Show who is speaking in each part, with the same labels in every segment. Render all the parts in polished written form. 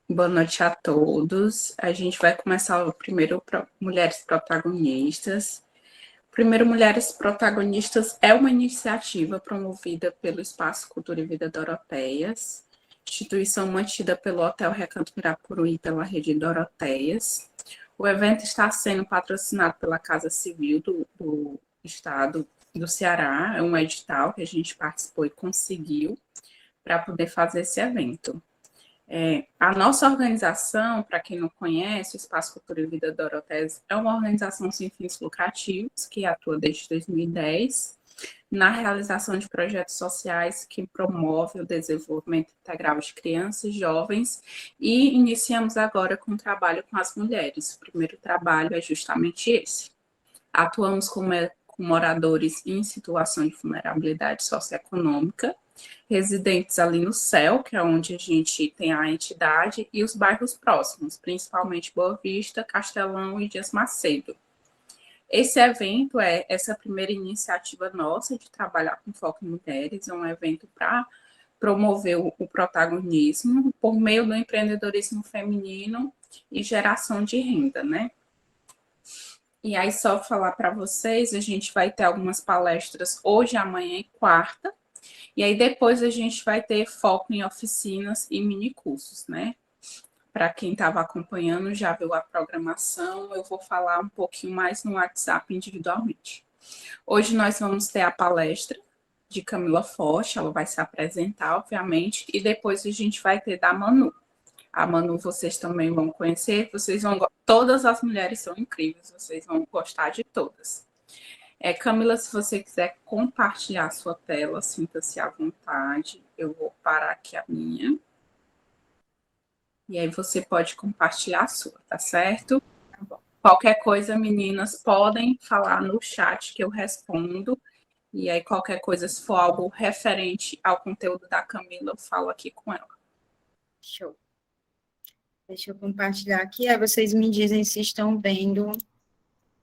Speaker 1: Boa noite a todos. A gente vai começar o primeiro Mulheres Protagonistas. Primeiro Mulheres Protagonistas é uma iniciativa promovida pelo Espaço Cultura e Vida Doroteias, instituição mantida pelo Hotel Recanto Mirapuruí pela Rede Doroteias. O evento está sendo patrocinado pela Casa Civil do Estado do Ceará, é um edital que a gente participou e conseguiu para poder fazer esse evento. A nossa organização, para quem não conhece, o Espaço Cultura e Vida Doroteias é uma organização sem fins lucrativos que atua desde 2010 na realização de projetos sociais que promovem o desenvolvimento integral de crianças e jovens e iniciamos agora com o trabalho com as mulheres. O primeiro trabalho é justamente esse. Atuamos com moradores em situação de vulnerabilidade socioeconômica, residentes ali no CEL, que é onde a gente tem a entidade, e os bairros próximos, principalmente Boa Vista, Castelão e Dias Macedo. Esse evento é essa primeira iniciativa nossa de trabalhar com foco em mulheres, é um evento para promover o protagonismo por meio do empreendedorismo feminino e geração de renda, né? E aí, só falar para vocês, a gente vai ter algumas palestras hoje, amanhã e quarta. E aí, depois a gente vai ter foco em oficinas e minicursos, né? Para quem estava acompanhando, já viu a programação, eu vou falar um pouquinho mais no WhatsApp individualmente. Hoje nós vamos ter a palestra de Camila Forte, ela vai se apresentar, obviamente, e depois a gente vai ter da Manu. A Manu vocês também vão conhecer, todas as mulheres são incríveis, vocês vão gostar de todas. Camila, se você quiser compartilhar a sua tela, sinta-se à vontade. Eu vou parar aqui a minha. E aí você pode compartilhar a sua, tá certo?
Speaker 2: Tá bom.
Speaker 1: Qualquer coisa, meninas, podem falar no chat que eu respondo. E aí, qualquer coisa, se for algo referente ao conteúdo da Camila, eu falo aqui com ela.
Speaker 2: Show. Deixa eu compartilhar aqui, aí vocês me dizem se estão vendo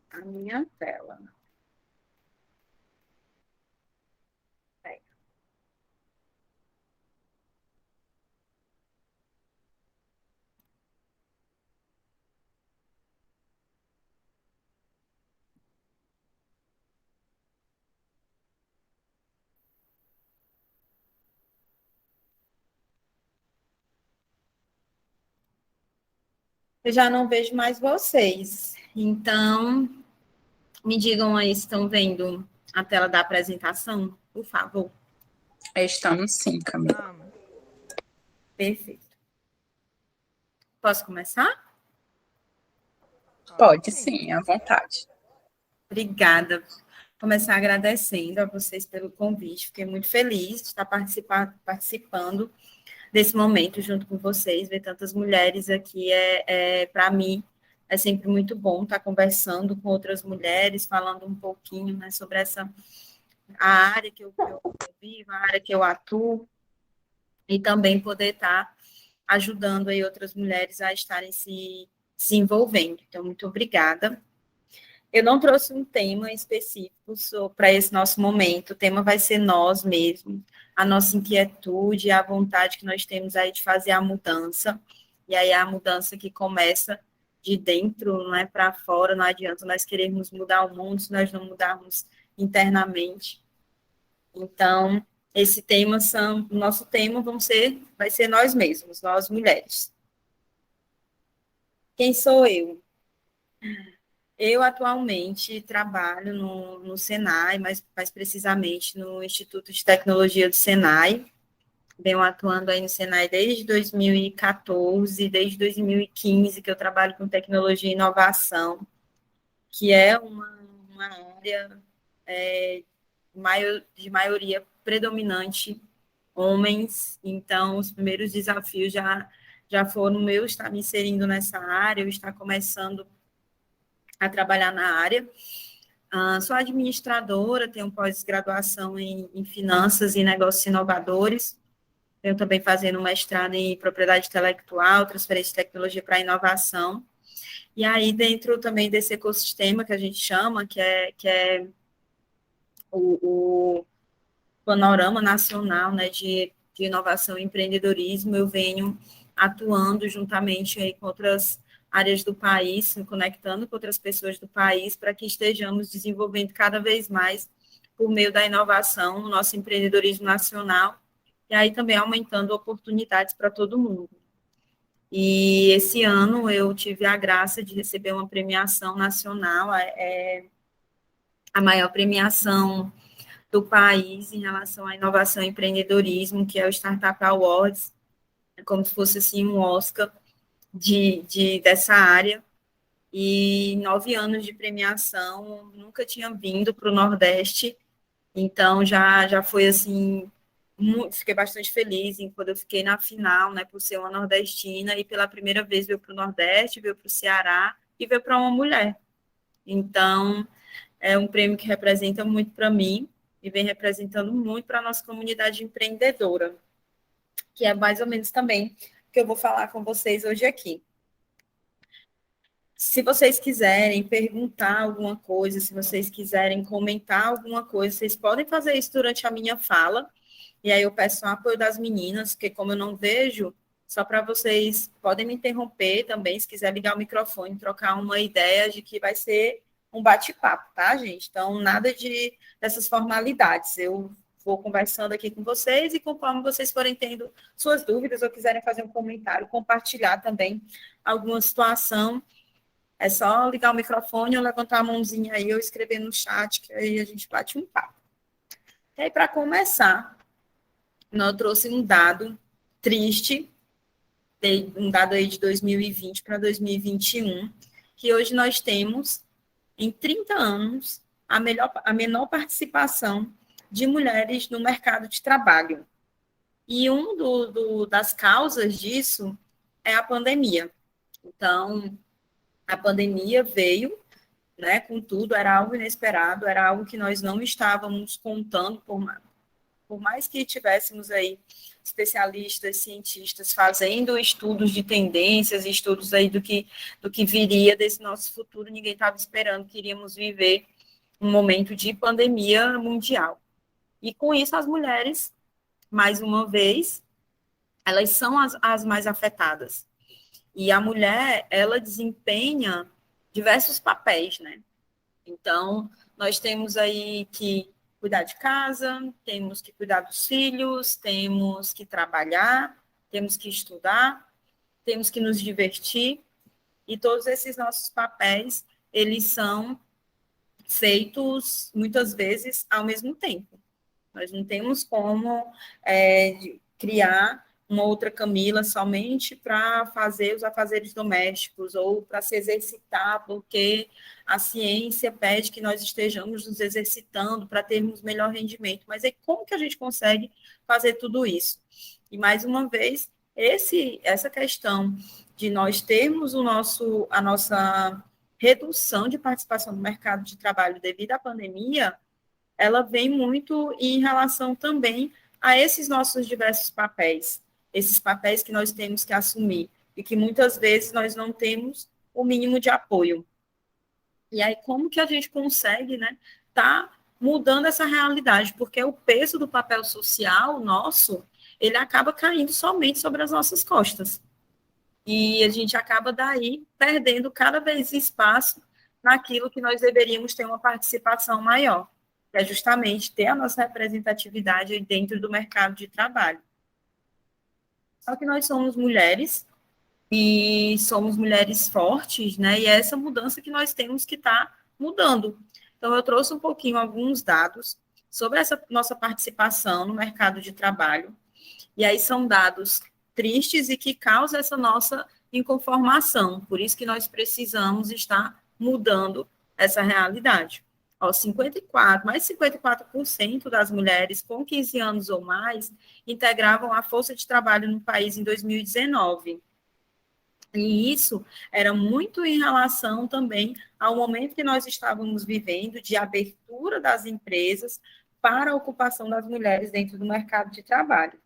Speaker 2: a minha tela. Eu já não vejo mais vocês. Então, me digam aí se estão vendo a tela da apresentação, por favor.
Speaker 1: Estamos sim, Camila.
Speaker 2: Perfeito. Posso começar?
Speaker 1: Pode sim, à vontade.
Speaker 2: Obrigada. Começar agradecendo a vocês pelo convite. Fiquei muito feliz de estar participando desse momento junto com vocês, ver tantas mulheres aqui para mim é sempre muito bom estar conversando com outras mulheres, falando um pouquinho, né, sobre a área que eu vivo, a área que eu atuo, e também poder estar ajudando aí outras mulheres a estarem se envolvendo. Então, muito obrigada. Eu não trouxe um tema específico para esse nosso momento, o tema vai ser nós mesmos, a nossa inquietude, a vontade que nós temos aí de fazer a mudança, e aí a mudança que começa de dentro, não é para fora, não adianta nós querermos mudar o mundo se nós não mudarmos internamente. Então, esse tema o nosso tema vai ser nós mesmos, nós mulheres. Quem sou eu? Eu atualmente trabalho no Senai, mais precisamente no Instituto de Tecnologia do Senai. Venho atuando aí no Senai desde 2014, desde 2015 que eu trabalho com tecnologia e inovação, que é uma área de maioria predominante homens. Então, os primeiros desafios já foram eu estar me inserindo nessa área, eu estar começando a trabalhar na área. Sou administradora, tenho pós-graduação em finanças e negócios inovadores. Tenho também fazendo um mestrado em propriedade intelectual, transferência de tecnologia para inovação. E aí, dentro também desse ecossistema que a gente chama, que é o panorama nacional, né, de inovação e empreendedorismo, eu venho atuando juntamente aí com outras áreas do país, se conectando com outras pessoas do país, para que estejamos desenvolvendo cada vez mais, por meio da inovação, o nosso empreendedorismo nacional, e aí também aumentando oportunidades para todo mundo. E esse ano eu tive a graça de receber uma premiação nacional, a maior premiação do país em relação à inovação e empreendedorismo, que é o Startup Awards, é como se fosse assim um Oscar dessa área. E 9 anos de premiação, nunca tinha vindo para o Nordeste, então já foi assim, fiquei bastante feliz em quando eu fiquei na final, né, por ser uma nordestina, e pela primeira vez veio para o Nordeste, veio para o Ceará, e veio para uma mulher. Então, é um prêmio que representa muito para mim, e vem representando muito para a nossa comunidade empreendedora, que é mais ou menos também que eu vou falar com vocês hoje aqui. Se vocês quiserem perguntar alguma coisa, se vocês quiserem comentar alguma coisa, vocês podem fazer isso durante a minha fala, e aí eu peço o apoio das meninas, porque como eu não vejo, só para vocês, podem me interromper também, se quiser ligar o microfone, trocar uma ideia de que vai ser um bate-papo, tá, gente? Então, nada dessas formalidades. Eu vou conversando aqui com vocês e conforme vocês forem tendo suas dúvidas ou quiserem fazer um comentário, compartilhar também alguma situação, é só ligar o microfone ou levantar a mãozinha aí ou escrever no chat, que aí a gente bate um papo. E aí, para começar, eu trouxe um dado triste, um dado aí de 2020 para 2021, que hoje nós temos, em 30 anos, a menor participação de mulheres no mercado de trabalho. E das causas disso é a pandemia. Então, a pandemia veio, né, com tudo, era algo inesperado, era algo que nós não estávamos contando, por mais que tivéssemos aí especialistas, cientistas fazendo estudos de tendências, estudos aí do que viria desse nosso futuro, ninguém estava esperando que iríamos viver um momento de pandemia mundial. E com isso as mulheres, mais uma vez, elas são as mais afetadas. E a mulher, ela desempenha diversos papéis, né? Então, nós temos aí que cuidar de casa, temos que cuidar dos filhos, temos que trabalhar, temos que estudar, temos que nos divertir, e todos esses nossos papéis, eles são feitos, muitas vezes, ao mesmo tempo. Nós não temos como criar uma outra Camila somente para fazer os afazeres domésticos ou para se exercitar, porque a ciência pede que nós estejamos nos exercitando para termos melhor rendimento. Mas aí como que a gente consegue fazer tudo isso? E, mais uma vez, essa questão de nós termos a nossa redução de participação no mercado de trabalho devido à pandemia, ela vem muito em relação também a esses nossos diversos papéis, esses papéis que nós temos que assumir e que muitas vezes nós não temos o mínimo de apoio. E aí, como que a gente consegue, né, tá mudando essa realidade? Porque o peso do papel social nosso, ele acaba caindo somente sobre as nossas costas. E a gente acaba daí perdendo cada vez espaço naquilo que nós deveríamos ter uma participação maior, que é justamente ter a nossa representatividade dentro do mercado de trabalho. Só que nós somos mulheres, e somos mulheres fortes, né? E é essa mudança que nós temos que estar mudando. Então, eu trouxe um pouquinho alguns dados sobre essa nossa participação no mercado de trabalho, e aí são dados tristes e que causam essa nossa inconformação, por isso que nós precisamos estar mudando essa realidade. Ó, mais de 54% das mulheres com 15 anos ou mais integravam a força de trabalho no país em 2019. E isso era muito em relação também ao momento que nós estávamos vivendo de abertura das empresas para a ocupação das mulheres dentro do mercado de trabalho.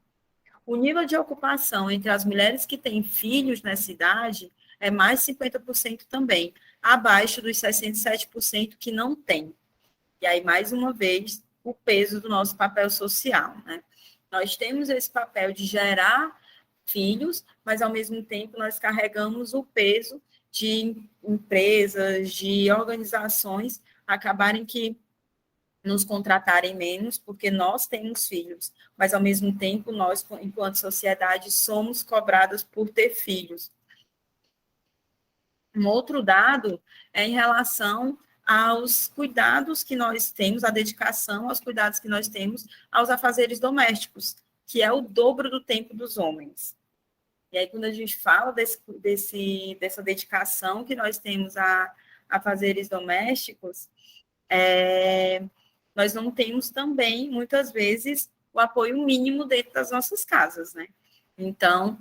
Speaker 2: O nível de ocupação entre as mulheres que têm filhos nessa idade é mais de 50% também, abaixo dos 67% que não têm. E aí, mais uma vez, o peso do nosso papel social, né? Nós temos esse papel de gerar filhos, mas, ao mesmo tempo, nós carregamos o peso de empresas, de organizações acabarem que nos contratarem menos, porque nós temos filhos, mas, ao mesmo tempo, nós, enquanto sociedade, somos cobradas por ter filhos. Um outro dado é em relação aos cuidados que nós temos, a dedicação aos cuidados que nós temos aos afazeres domésticos, que é o dobro do tempo dos homens. E aí, quando a gente fala dessa dedicação que nós temos a afazeres domésticos, nós não temos também, muitas vezes, o apoio mínimo dentro das nossas casas, né? Então,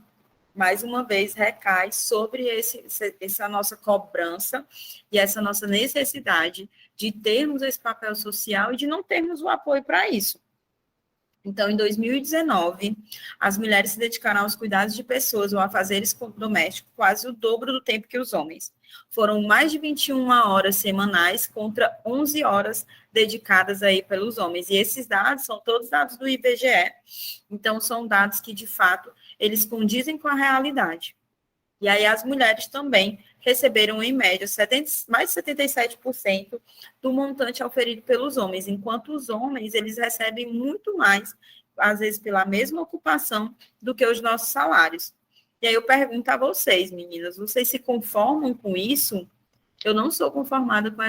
Speaker 2: mais uma vez, recai sobre essa nossa cobrança e essa nossa necessidade de termos esse papel social e de não termos o apoio para isso. Então, em 2019, as mulheres se dedicaram aos cuidados de pessoas ou afazeres domésticos quase o dobro do tempo que os homens. Foram mais de 21 horas semanais contra 11 horas dedicadas aí pelos homens. E esses dados são todos dados do IBGE. Então, são dados que, de fato, eles condizem com a realidade. E aí as mulheres também receberam, em média, mais de 77% do montante auferido pelos homens, enquanto os homens, eles recebem muito mais, às vezes pela mesma ocupação, do que os nossos salários. E aí eu pergunto a vocês, meninas, vocês se conformam com isso? Eu não sou conformada com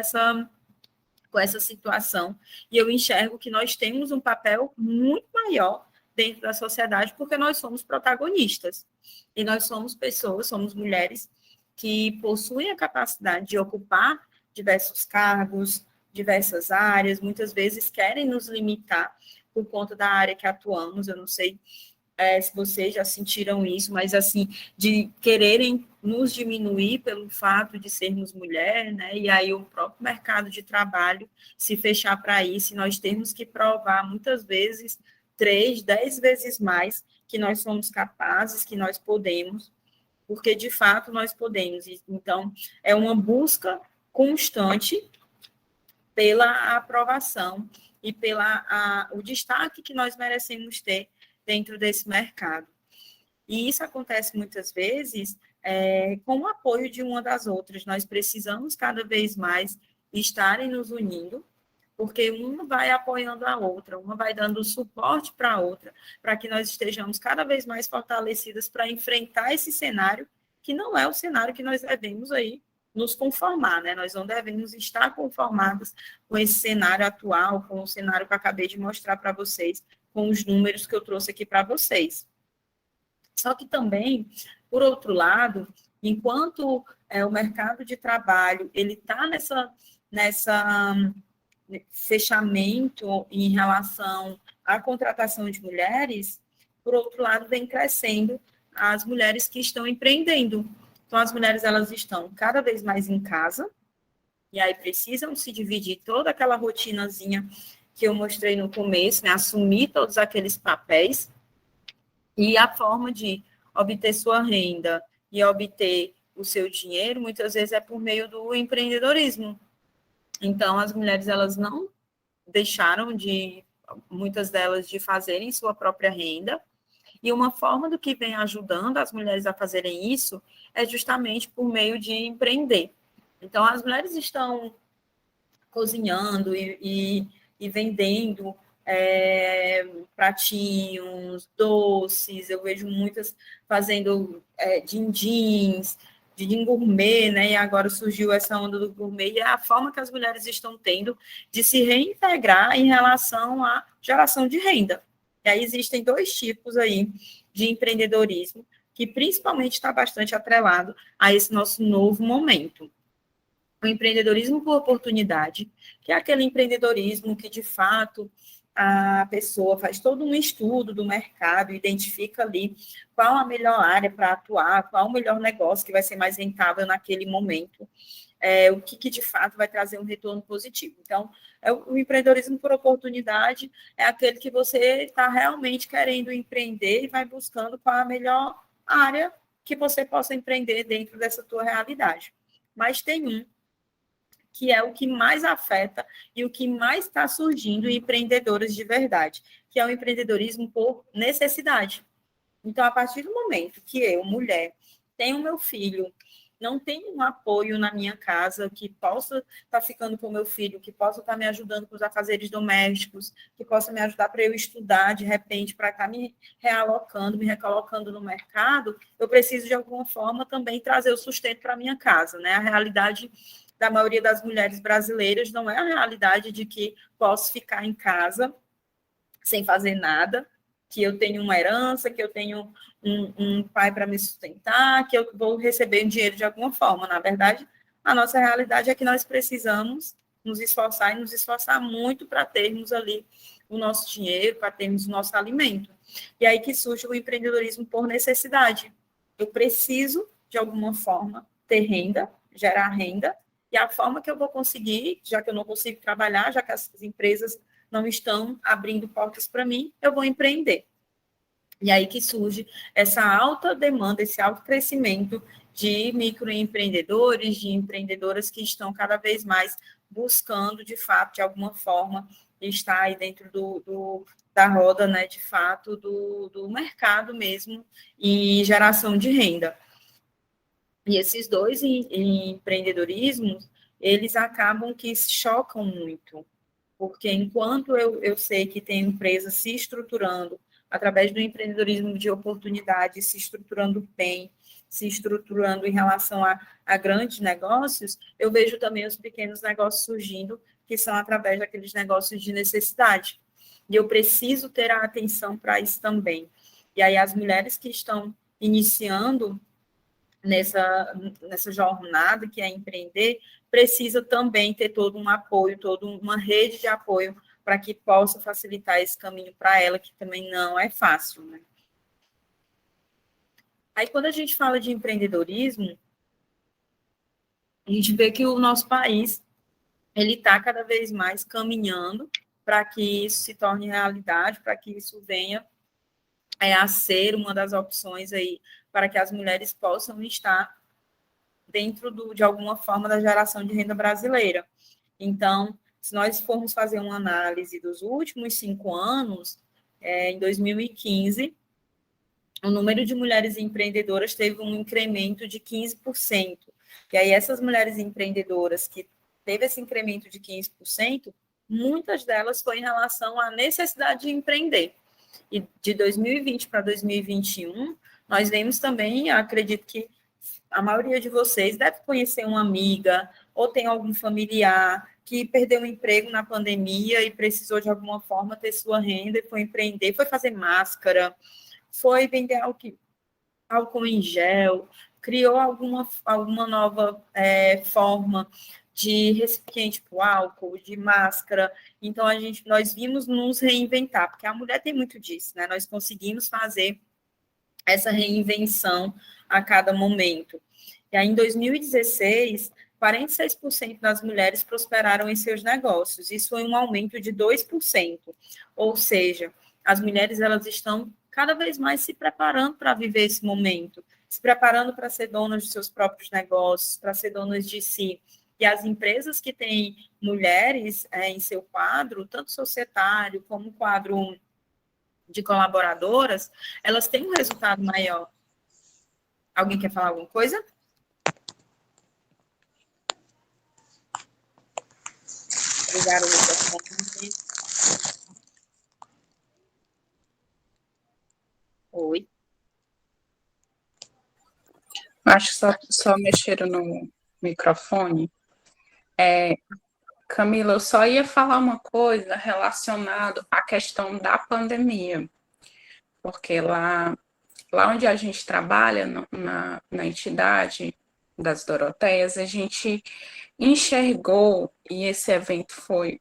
Speaker 2: essa situação, e eu enxergo que nós temos um papel muito maior dentro da sociedade, porque nós somos protagonistas. E nós somos pessoas, somos mulheres que possuem a capacidade de ocupar diversos cargos, diversas áreas, muitas vezes querem nos limitar por conta da área que atuamos. Eu não sei se vocês já sentiram isso, mas assim, de quererem nos diminuir pelo fato de sermos mulher, né? E aí o próprio mercado de trabalho se fechar para isso, e nós temos que provar muitas vezes 3, 10 vezes mais que nós somos capazes, que nós podemos, porque de fato nós podemos. Então, é uma busca constante pela aprovação e o destaque que nós merecemos ter dentro desse mercado. E isso acontece muitas vezes com o apoio de uma das outras. Nós precisamos cada vez mais estarem nos unindo, porque uma vai apoiando a outra, uma vai dando suporte para a outra, para que nós estejamos cada vez mais fortalecidas para enfrentar esse cenário, que não é o cenário que nós devemos aí nos conformar, né? Nós não devemos estar conformadas com esse cenário atual, com o cenário que eu acabei de mostrar para vocês, com os números que eu trouxe aqui para vocês. Só que também, por outro lado, enquanto o mercado de trabalho ele está nessa fechamento em relação à contratação de mulheres, por outro lado, vem crescendo as mulheres que estão empreendendo. Então, as mulheres, elas estão cada vez mais em casa, e aí precisam se dividir toda aquela rotinazinha que eu mostrei no começo, né? Assumir todos aqueles papéis, e a forma de obter sua renda e obter o seu dinheiro, muitas vezes é por meio do empreendedorismo. Então, as mulheres, elas não deixaram muitas delas, de fazerem sua própria renda, e uma forma do que vem ajudando as mulheres a fazerem isso é justamente por meio de empreender. Então, as mulheres estão cozinhando e vendendo pratinhos, doces. Eu vejo muitas fazendo din-dins, din gourmet, né? E agora surgiu essa onda do gourmet, e é a forma que as mulheres estão tendo de se reintegrar em relação à geração de renda. E aí existem 2 tipos aí de empreendedorismo, que principalmente está bastante atrelado a esse nosso novo momento. O empreendedorismo por oportunidade, que é aquele empreendedorismo que, de fato, a pessoa faz todo um estudo do mercado, identifica ali qual a melhor área para atuar, qual o melhor negócio que vai ser mais rentável naquele momento, o que de fato vai trazer um retorno positivo. Então, o empreendedorismo por oportunidade é aquele que você está realmente querendo empreender e vai buscando qual a melhor área que você possa empreender dentro dessa tua realidade. Mas tem um que é o que mais afeta e o que mais está surgindo em empreendedoras de verdade, que é o empreendedorismo por necessidade. Então, a partir do momento que eu, mulher, tenho meu filho, não tenho um apoio na minha casa que possa estar ficando com meu filho, que possa estar me ajudando com os afazeres domésticos, que possa me ajudar para eu estudar de repente, para estar me realocando, me recolocando no mercado, eu preciso de alguma forma também trazer o sustento para a minha casa, né? A realidade da maioria das mulheres brasileiras não é a realidade de que posso ficar em casa sem fazer nada, que eu tenho uma herança, que eu tenho um pai para me sustentar, que eu vou receber dinheiro de alguma forma. Na verdade, a nossa realidade é que nós precisamos nos esforçar e nos esforçar muito para termos ali o nosso dinheiro, para termos o nosso alimento. E aí que surge o empreendedorismo por necessidade. Eu preciso, de alguma forma, ter renda, gerar renda, e a forma que eu vou conseguir, já que eu não consigo trabalhar, já que as empresas não estão abrindo portas para mim, eu vou empreender. E aí que surge essa alta demanda, esse alto crescimento de microempreendedores, de empreendedoras que estão cada vez mais buscando, de fato, de alguma forma, estar aí dentro da roda, né, de fato, do mercado mesmo e geração de renda. E esses dois empreendedorismos, eles acabam que se chocam muito, porque enquanto eu sei que tem empresas se estruturando através do empreendedorismo de oportunidade, se estruturando bem, se estruturando em relação a grandes negócios, eu vejo também os pequenos negócios surgindo, que são através daqueles negócios de necessidade. E eu preciso ter a atenção para isso também. E aí as mulheres que estão iniciando nessa jornada que é empreender, precisa também ter todo um apoio, toda uma rede de apoio para que possa facilitar esse caminho para ela, que também não é fácil, né? Aí, quando a gente fala de empreendedorismo, a gente vê que o nosso país ele está cada vez mais caminhando para que isso se torne realidade, para que isso venha a ser uma das opções aí para que as mulheres possam estar dentro de alguma forma da geração de renda brasileira. Então, se nós formos fazer uma análise dos últimos 5 anos, em 2015, o número de mulheres empreendedoras teve um incremento de 15%. E aí, essas mulheres empreendedoras que teve esse incremento de 15%, muitas delas foi em relação à necessidade de empreender. E de 2020 para 2021, nós vemos também, acredito que a maioria de vocês deve conhecer uma amiga ou tem algum familiar que perdeu o emprego na pandemia e precisou de alguma forma ter sua renda e foi empreender, foi fazer máscara, foi vender álcool em gel, criou alguma nova forma de recipiente para o álcool, de máscara. Então, nós vimos nos reinventar, porque a mulher tem muito disso, né? Nós conseguimos fazer essa reinvenção a cada momento. E aí, em 2016, 46% das mulheres prosperaram em seus negócios. Isso foi um aumento de 2%. Ou seja, as mulheres elas estão cada vez mais se preparando para viver esse momento, se preparando para ser donas de seus próprios negócios, para ser donas de si. E as empresas que têm mulheres em seu quadro, tanto societário como quadro de colaboradoras, elas têm um resultado maior. Alguém quer falar alguma coisa? Ligaram o microfone. Oi.
Speaker 1: Acho que só mexeram no microfone. Camila, eu só ia falar uma coisa relacionada à questão da pandemia, porque lá onde a gente trabalha, na entidade das Doroteias, a gente enxergou, e esse evento foi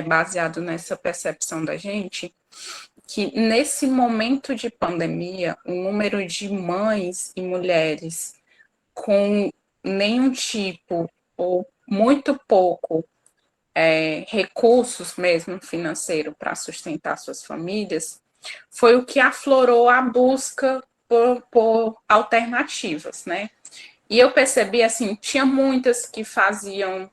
Speaker 1: baseado nessa percepção da gente, que nesse momento de pandemia, o número de mães e mulheres com nenhum tipo ou muito pouco recursos mesmo financeiro para sustentar suas famílias, foi o que aflorou a busca por alternativas, né? E eu percebi, assim, tinha muitas que faziam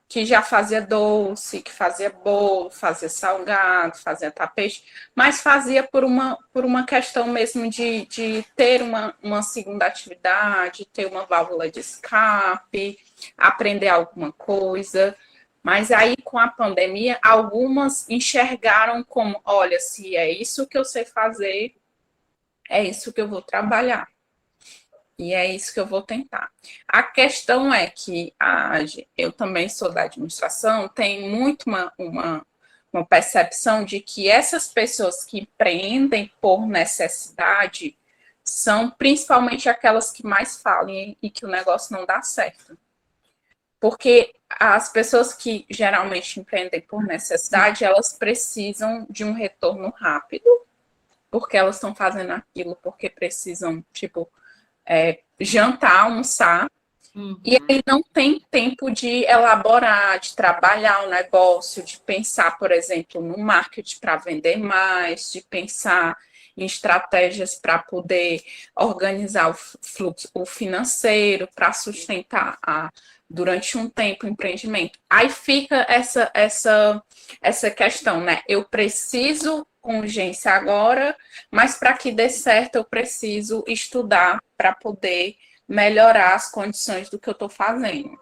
Speaker 1: que já fazia doce, que fazia bolo, fazia salgado, fazia tapete, mas fazia por uma questão mesmo de ter uma segunda atividade, ter uma válvula de escape, aprender alguma coisa. Mas aí, com a pandemia, algumas enxergaram como, olha, se é isso que eu sei fazer, é isso que eu vou trabalhar. E é isso que eu vou tentar. A questão é que eu também sou da administração, tem muito uma percepção de que essas pessoas que empreendem por necessidade são principalmente aquelas que mais falem e que o negócio não dá certo. Porque as pessoas que geralmente empreendem por necessidade, elas precisam de um retorno rápido, porque elas estão fazendo aquilo porque precisam, tipo, jantar, almoçar, e aí não tem tempo de elaborar, de trabalhar o negócio, de pensar, por exemplo, no marketing para vender mais, de pensar em estratégias para poder organizar o fluxo o financeiro, para sustentar durante um tempo o empreendimento. Aí fica essa questão, né? Eu preciso com urgência agora, mas para que dê certo eu preciso estudar para poder melhorar as condições do que eu estou fazendo.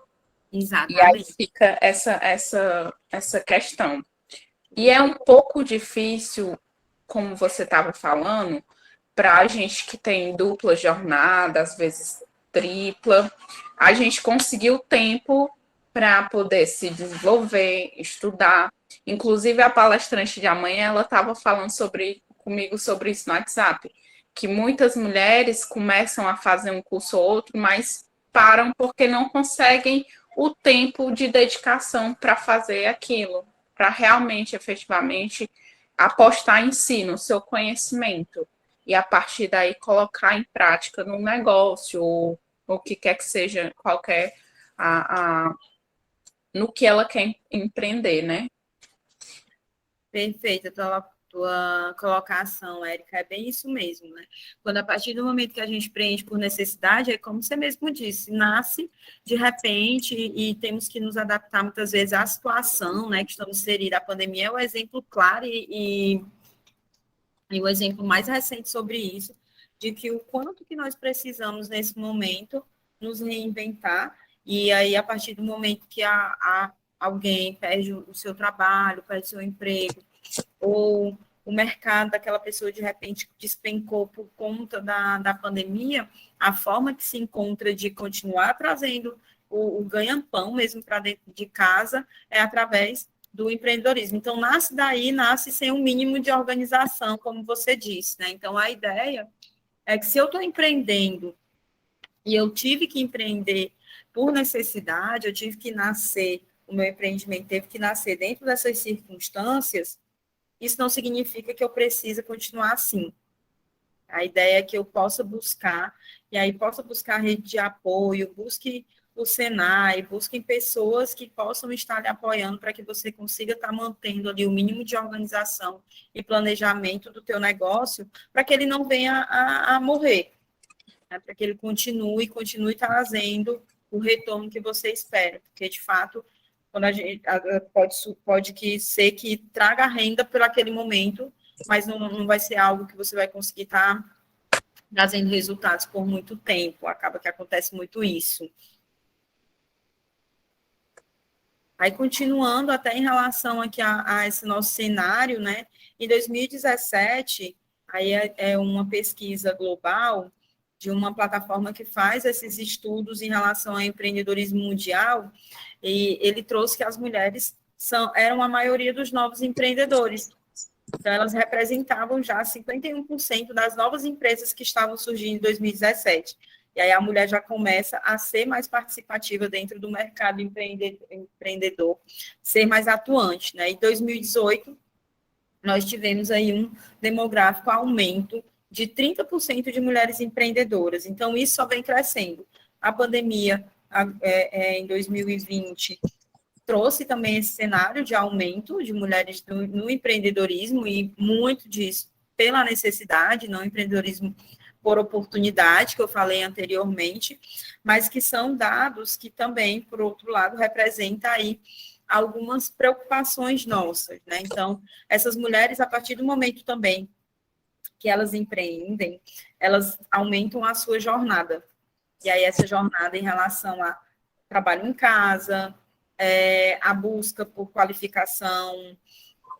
Speaker 1: E aí
Speaker 2: Exatamente.
Speaker 1: fica essa questão. E é um pouco difícil, como você estava falando, para a gente que tem dupla jornada, às vezes tripla, a gente conseguiu tempo para poder se desenvolver, estudar. Inclusive, a palestrante de amanhã, ela estava falando comigo sobre isso no WhatsApp, que muitas mulheres começam a fazer um curso ou outro, mas param porque não conseguem o tempo de dedicação para fazer aquilo, para realmente, efetivamente, apostar em si, no seu conhecimento, e a partir daí colocar em prática no negócio, ou o que quer que seja, qualquer, no que ela quer empreender, né?
Speaker 2: Perfeita tua colocação, Érica, é bem isso mesmo, né? Quando a partir do momento que a gente preenche por necessidade, é como você mesmo disse, nasce de repente e temos que nos adaptar muitas vezes à situação, né, que estamos inseridos. A pandemia é o exemplo claro e o exemplo mais recente sobre isso, de que o quanto que nós precisamos nesse momento nos reinventar, e aí a partir do momento que alguém perde o seu trabalho, perde o seu emprego, ou o mercado daquela pessoa de repente despencou por conta da pandemia, a forma que se encontra de continuar trazendo o ganha-pão mesmo para dentro de casa é através do empreendedorismo. Então, nasce sem um mínimo de organização, como você disse, né? Então, a ideia é que se eu estou empreendendo e eu tive que empreender por necessidade, eu tive que nascer, o meu empreendimento teve que nascer dentro dessas circunstâncias, isso não significa que eu precise continuar assim. A ideia é que eu possa buscar, e aí possa buscar rede de apoio, busque o Senai, busquem pessoas que possam estar lhe apoiando para que você consiga estar mantendo ali o mínimo de organização e planejamento do teu negócio, para que ele não venha a morrer, né? Para que ele continue trazendo o retorno que você espera, porque de fato quando a gente pode que ser que traga renda por aquele momento, mas não vai ser algo que você vai conseguir estar trazendo resultados por muito tempo. Acaba que acontece muito isso. Aí, continuando até em relação aqui a esse nosso cenário, né? Em 2017, aí é uma pesquisa global de uma plataforma que faz esses estudos em relação ao empreendedorismo mundial, e ele trouxe que as mulheres eram a maioria dos novos empreendedores. Então, elas representavam já 51% das novas empresas que estavam surgindo em 2017. E aí a mulher já começa a ser mais participativa dentro do mercado empreendedor, ser mais atuante, né? Em 2018, nós tivemos aí um demográfico aumento de 30% de mulheres empreendedoras. Então, isso só vem crescendo. A pandemia, em 2020, trouxe também esse cenário de aumento de mulheres no empreendedorismo, e muito disso pela necessidade, não empreendedorismo por oportunidade, que eu falei anteriormente, mas que são dados que também, por outro lado, representam aí algumas preocupações nossas, né? Então, essas mulheres, a partir do momento também que elas empreendem, elas aumentam a sua jornada. E aí, essa jornada em relação a trabalho em casa, a busca por qualificação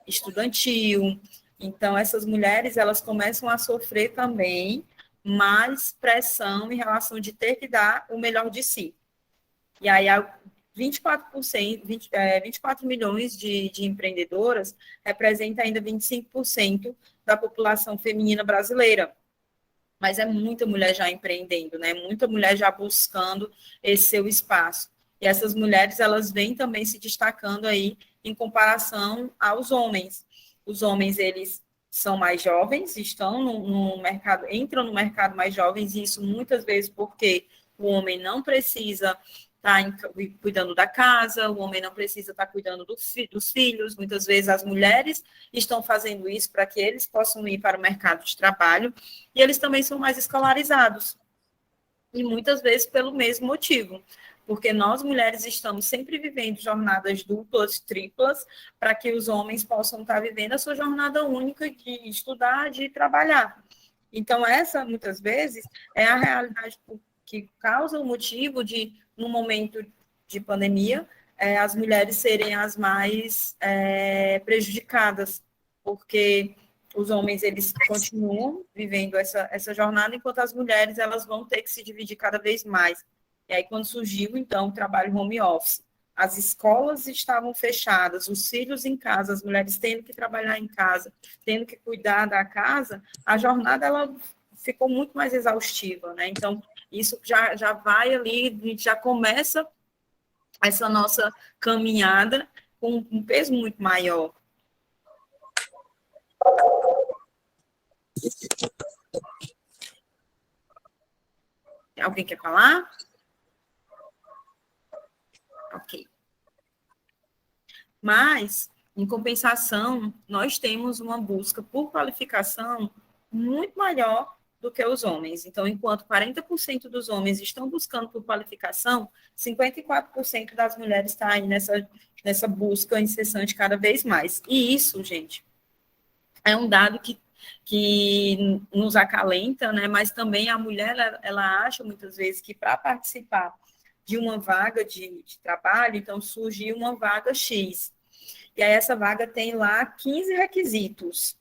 Speaker 2: estudantil. Então, essas mulheres, elas começam a sofrer também mais pressão em relação de ter que dar o melhor de si. E aí, 24%, 24 milhões de empreendedoras representa ainda 25% da população feminina brasileira. Mas é muita mulher já empreendendo, né? Muita mulher já buscando esse seu espaço. E essas mulheres, elas vêm também se destacando aí em comparação aos homens. Os homens, eles são mais jovens, estão no mercado, entram no mercado mais jovens, e isso muitas vezes porque o homem não precisa estar cuidando da casa, o homem não precisa estar cuidando dos filhos, muitas vezes as mulheres estão fazendo isso para que eles possam ir para o mercado de trabalho, e eles também são mais escolarizados, e muitas vezes pelo mesmo motivo, porque nós mulheres estamos sempre vivendo jornadas duplas, triplas, para que os homens possam estar vivendo a sua jornada única de estudar, de trabalhar. Então, essa, muitas vezes, é a realidade que causa o motivo de, no momento de pandemia, as mulheres serem as mais prejudicadas, porque os homens, eles continuam vivendo essa jornada, enquanto as mulheres, elas vão ter que se dividir cada vez mais. E aí, quando surgiu, então, o trabalho home office, as escolas estavam fechadas, os filhos em casa, as mulheres tendo que trabalhar em casa, tendo que cuidar da casa, a jornada, ela ficou muito mais exaustiva, né? Então, isso já vai ali, a gente já começa essa nossa caminhada com um peso muito maior. Alguém quer falar? Ok. Mas, em compensação, nós temos uma busca por qualificação muito maior do que os homens. Então, enquanto 40% dos homens estão buscando por qualificação, 54% das mulheres estão aí nessa busca incessante cada vez mais. E isso, gente, é um dado que nos acalenta, né? Mas também a mulher, ela acha muitas vezes que para participar de uma vaga de trabalho, então surge uma vaga X. E aí essa vaga tem lá 15 requisitos.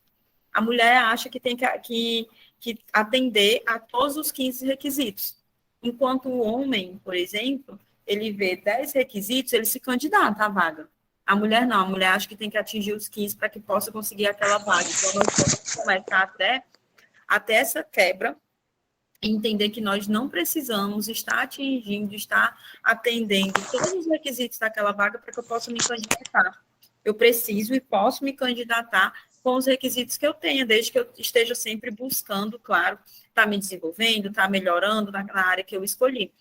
Speaker 2: A mulher acha que tem que atender a todos os 15 requisitos. Enquanto o homem, por exemplo, ele vê 10 requisitos, ele se candidata à vaga. A mulher não, a mulher acha que tem que atingir os 15 para que possa conseguir aquela vaga. Então, nós vamos começar até essa quebra e entender que nós não precisamos estar atingindo, estar atendendo todos os requisitos daquela vaga para que eu possa me candidatar. Eu preciso e posso me candidatar com os requisitos que eu tenha, desde que eu esteja sempre buscando, claro, estar me desenvolvendo, estar melhorando na área que eu escolhi.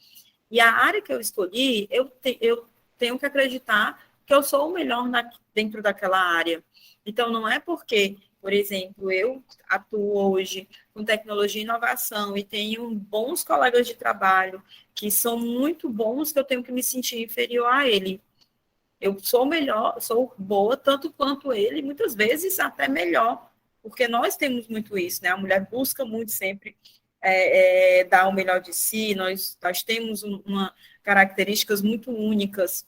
Speaker 2: E a área que eu escolhi, eu tenho que acreditar que eu sou o melhor dentro daquela área. Então, não é porque, por exemplo, eu atuo hoje com tecnologia e inovação e tenho bons colegas de trabalho que são muito bons, que eu tenho que me sentir inferior a ele. Eu sou melhor, sou boa tanto quanto ele, muitas vezes até melhor, porque nós temos muito isso, né? A mulher busca muito sempre dar o melhor de si, nós temos uma características muito únicas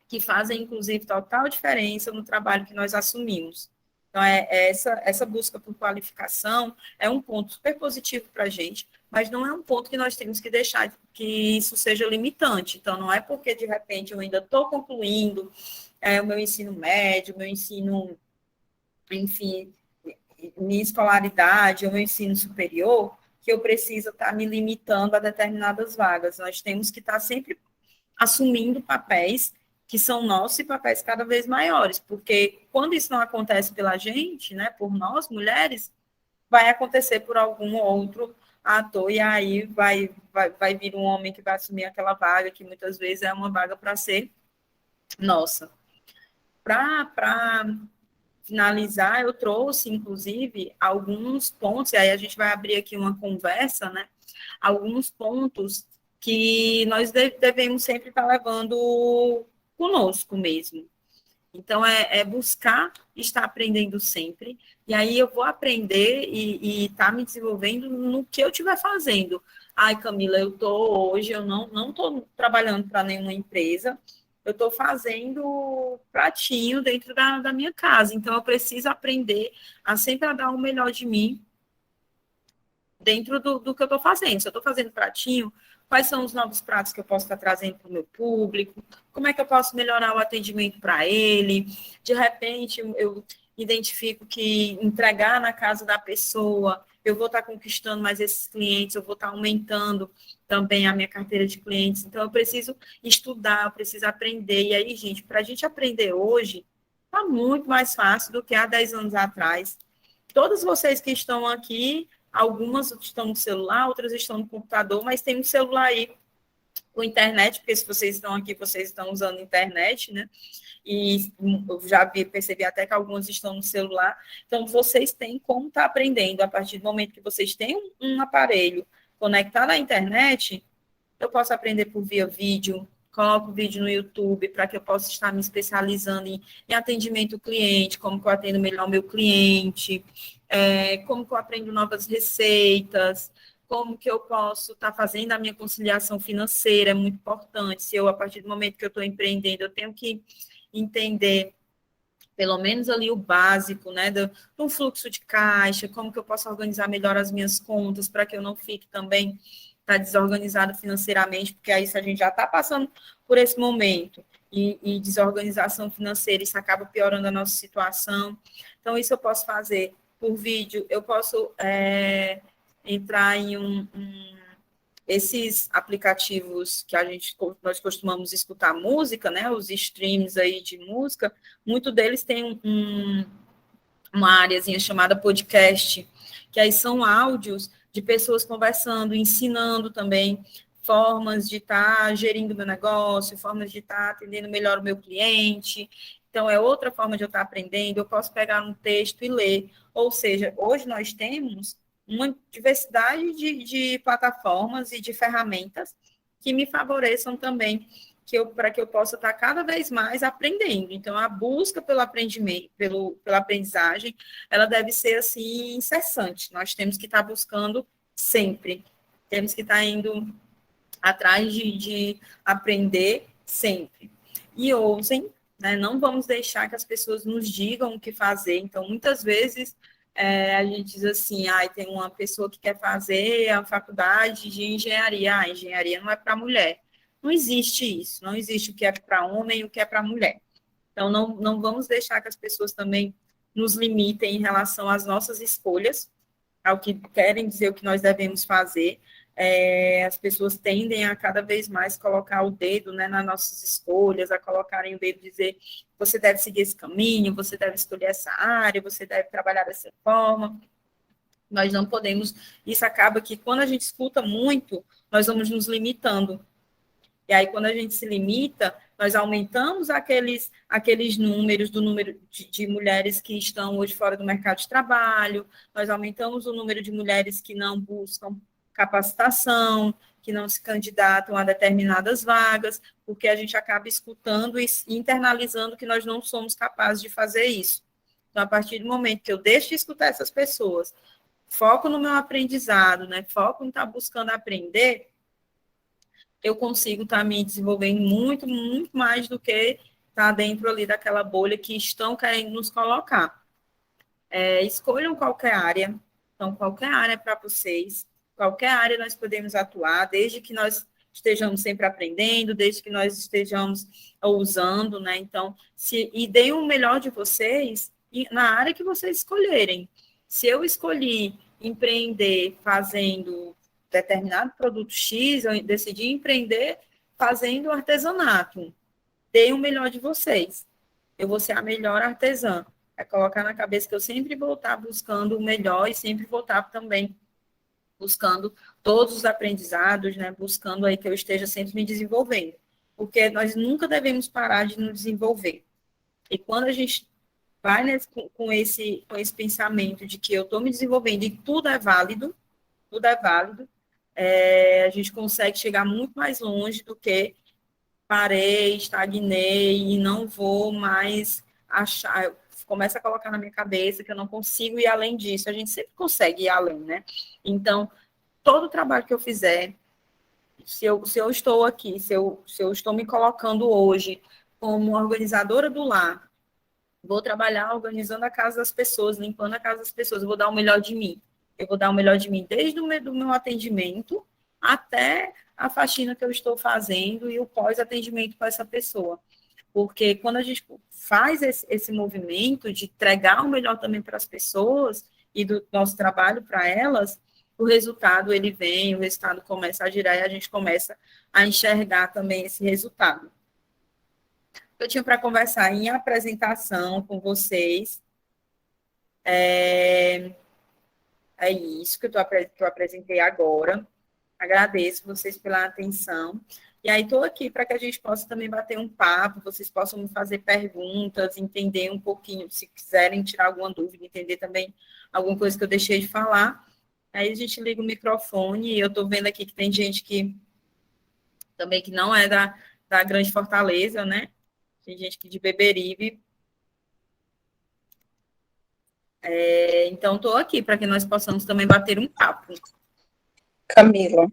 Speaker 2: que fazem, inclusive, total diferença no trabalho que nós assumimos. Então, essa busca por qualificação é um ponto super positivo para a gente, mas não é um ponto que nós temos que deixar que isso seja limitante. Então, não é porque, de repente, eu ainda estou concluindo o meu ensino médio, o meu ensino, enfim, minha escolaridade, o meu ensino superior, que eu preciso estar me limitando a determinadas vagas. Nós temos que estar sempre assumindo papéis que são nossos e papéis cada vez maiores, porque quando isso não acontece pela gente, né, por nós, mulheres, vai acontecer por algum outro ator, e aí vai vir um homem que vai assumir aquela vaga, que muitas vezes é uma vaga para ser nossa. Para finalizar, eu trouxe, inclusive, alguns pontos, e aí a gente vai abrir aqui uma conversa, né? Alguns pontos que nós devemos sempre estar levando conosco mesmo. Então, é buscar estar aprendendo sempre, e aí eu vou aprender e estar me desenvolvendo no que eu estiver fazendo. Ai, Camila, hoje, eu não estou trabalhando para nenhuma empresa, eu estou fazendo pratinho dentro da minha casa, então eu preciso aprender a sempre dar o melhor de mim dentro do que eu estou fazendo. Se eu estou fazendo pratinho, quais são os novos pratos que eu posso estar trazendo para o meu público? Como é que eu posso melhorar o atendimento para ele? De repente, eu identifico que entregar na casa da pessoa, eu vou estar conquistando mais esses clientes, eu vou estar aumentando também a minha carteira de clientes. Então, eu preciso estudar, eu preciso aprender. E aí, gente, para a gente aprender hoje, está muito mais fácil do que há 10 anos atrás. Todos vocês que estão aqui, algumas estão no celular, outras estão no computador, mas tem um celular aí com internet, porque se vocês estão aqui, vocês estão usando internet, né? E eu já percebi até que alguns estão no celular. Então, vocês têm como estar aprendendo. A partir do momento que vocês têm um aparelho conectado à internet, eu posso aprender por via vídeo, coloco vídeo no YouTube para que eu possa estar me especializando em atendimento ao cliente, como que eu atendo melhor o meu cliente, como que eu aprendo novas receitas, como que eu posso estar fazendo a minha conciliação financeira, é muito importante. Se eu, a partir do momento que eu estou empreendendo, eu tenho que entender pelo menos ali o básico, né, do fluxo de caixa, como que eu posso organizar melhor as minhas contas para que eu não fique também desorganizado financeiramente, porque aí se a gente já está passando por esse momento e desorganização financeira, isso acaba piorando a nossa situação. Então, isso eu posso fazer por vídeo, eu posso entrar em esses aplicativos que nós costumamos escutar música, né, os streams aí de música, muito deles tem uma áreazinha chamada podcast, que aí são áudios de pessoas conversando, ensinando também formas de estar gerindo meu negócio, formas de estar atendendo melhor o meu cliente. Então, é outra forma de eu estar aprendendo. Eu posso pegar um texto e ler. Ou seja, hoje nós temos uma diversidade de plataformas e de ferramentas que me favoreçam também para que eu possa estar cada vez mais aprendendo. Então, a busca pelo aprendimento, pela aprendizagem, ela deve ser assim incessante. Nós temos que estar buscando sempre. Temos que estar indo atrás de aprender sempre. E ousem, né? Não vamos deixar que as pessoas nos digam o que fazer. Então, muitas vezes a gente diz assim, tem uma pessoa que quer fazer a faculdade de engenharia. Engenharia não é para mulher. Não existe isso. Não existe o que é para homem e o que é para mulher. Então, não vamos deixar que as pessoas também nos limitem em relação às nossas escolhas, ao que querem dizer o que nós devemos fazer. As pessoas tendem a cada vez mais colocar o dedo, né, nas nossas escolhas, a colocarem o dedo e dizer você deve seguir esse caminho, você deve escolher essa área, você deve trabalhar dessa forma. Nós não podemos, isso acaba que quando a gente escuta muito, nós vamos nos limitando. E aí, quando a gente se limita, nós aumentamos aqueles números, do número de mulheres que estão hoje fora do mercado de trabalho, nós aumentamos o número de mulheres que não buscam capacitação, que não se candidatam a determinadas vagas, porque a gente acaba escutando e internalizando que nós não somos capazes de fazer isso. Então, a partir do momento que eu deixo de escutar essas pessoas, foco no meu aprendizado, né? Foco em estar buscando aprender, eu consigo estar me desenvolvendo muito, muito mais do que estar dentro ali daquela bolha que estão querendo nos colocar. Escolham qualquer área, então qualquer área para vocês, qualquer área nós podemos atuar, desde que nós estejamos sempre aprendendo, desde que nós estejamos usando, né? Então, e deem o melhor de vocês na área que vocês escolherem. Se eu escolhi empreender fazendo determinado produto X, eu decidi empreender fazendo artesanato. Deem o melhor de vocês. Eu vou ser a melhor artesã. É colocar na cabeça que eu sempre vou estar buscando o melhor e sempre vou estar também buscando todos os aprendizados, né? Buscando aí que eu esteja sempre me desenvolvendo. Porque nós nunca devemos parar de nos desenvolver. E quando a gente vai com esse pensamento de que eu estou me desenvolvendo e tudo é válido, a gente consegue chegar muito mais longe do que parei, estagnei e não vou mais achar. Eu começo a colocar na minha cabeça que eu não consigo ir além disso. A gente sempre consegue ir além, né? Então, todo o trabalho que eu fizer, se eu estou aqui, se eu estou me colocando hoje como organizadora do lar, vou trabalhar organizando a casa das pessoas, limpando a casa das pessoas, eu vou dar o melhor de mim. Eu vou dar o melhor de mim desde o do meu atendimento até a faxina que eu estou fazendo e o pós-atendimento com essa pessoa. Porque quando a gente faz esse movimento de entregar o melhor também para as pessoas e do nosso trabalho para elas, o resultado ele vem, o resultado começa a girar e a gente começa a enxergar também esse resultado. Eu tinha para conversar em apresentação com vocês. É isso que eu apresentei agora. Agradeço vocês pela atenção. E aí estou aqui para que a gente possa também bater um papo, vocês possam me fazer perguntas, entender um pouquinho, se quiserem tirar alguma dúvida, entender também alguma coisa que eu deixei de falar. Aí a gente liga o microfone e eu estou vendo aqui que tem gente que também que não é da Grande Fortaleza, né? Tem gente que de Beberibe. Então, estou aqui para que nós possamos também bater um papo.
Speaker 1: Camila,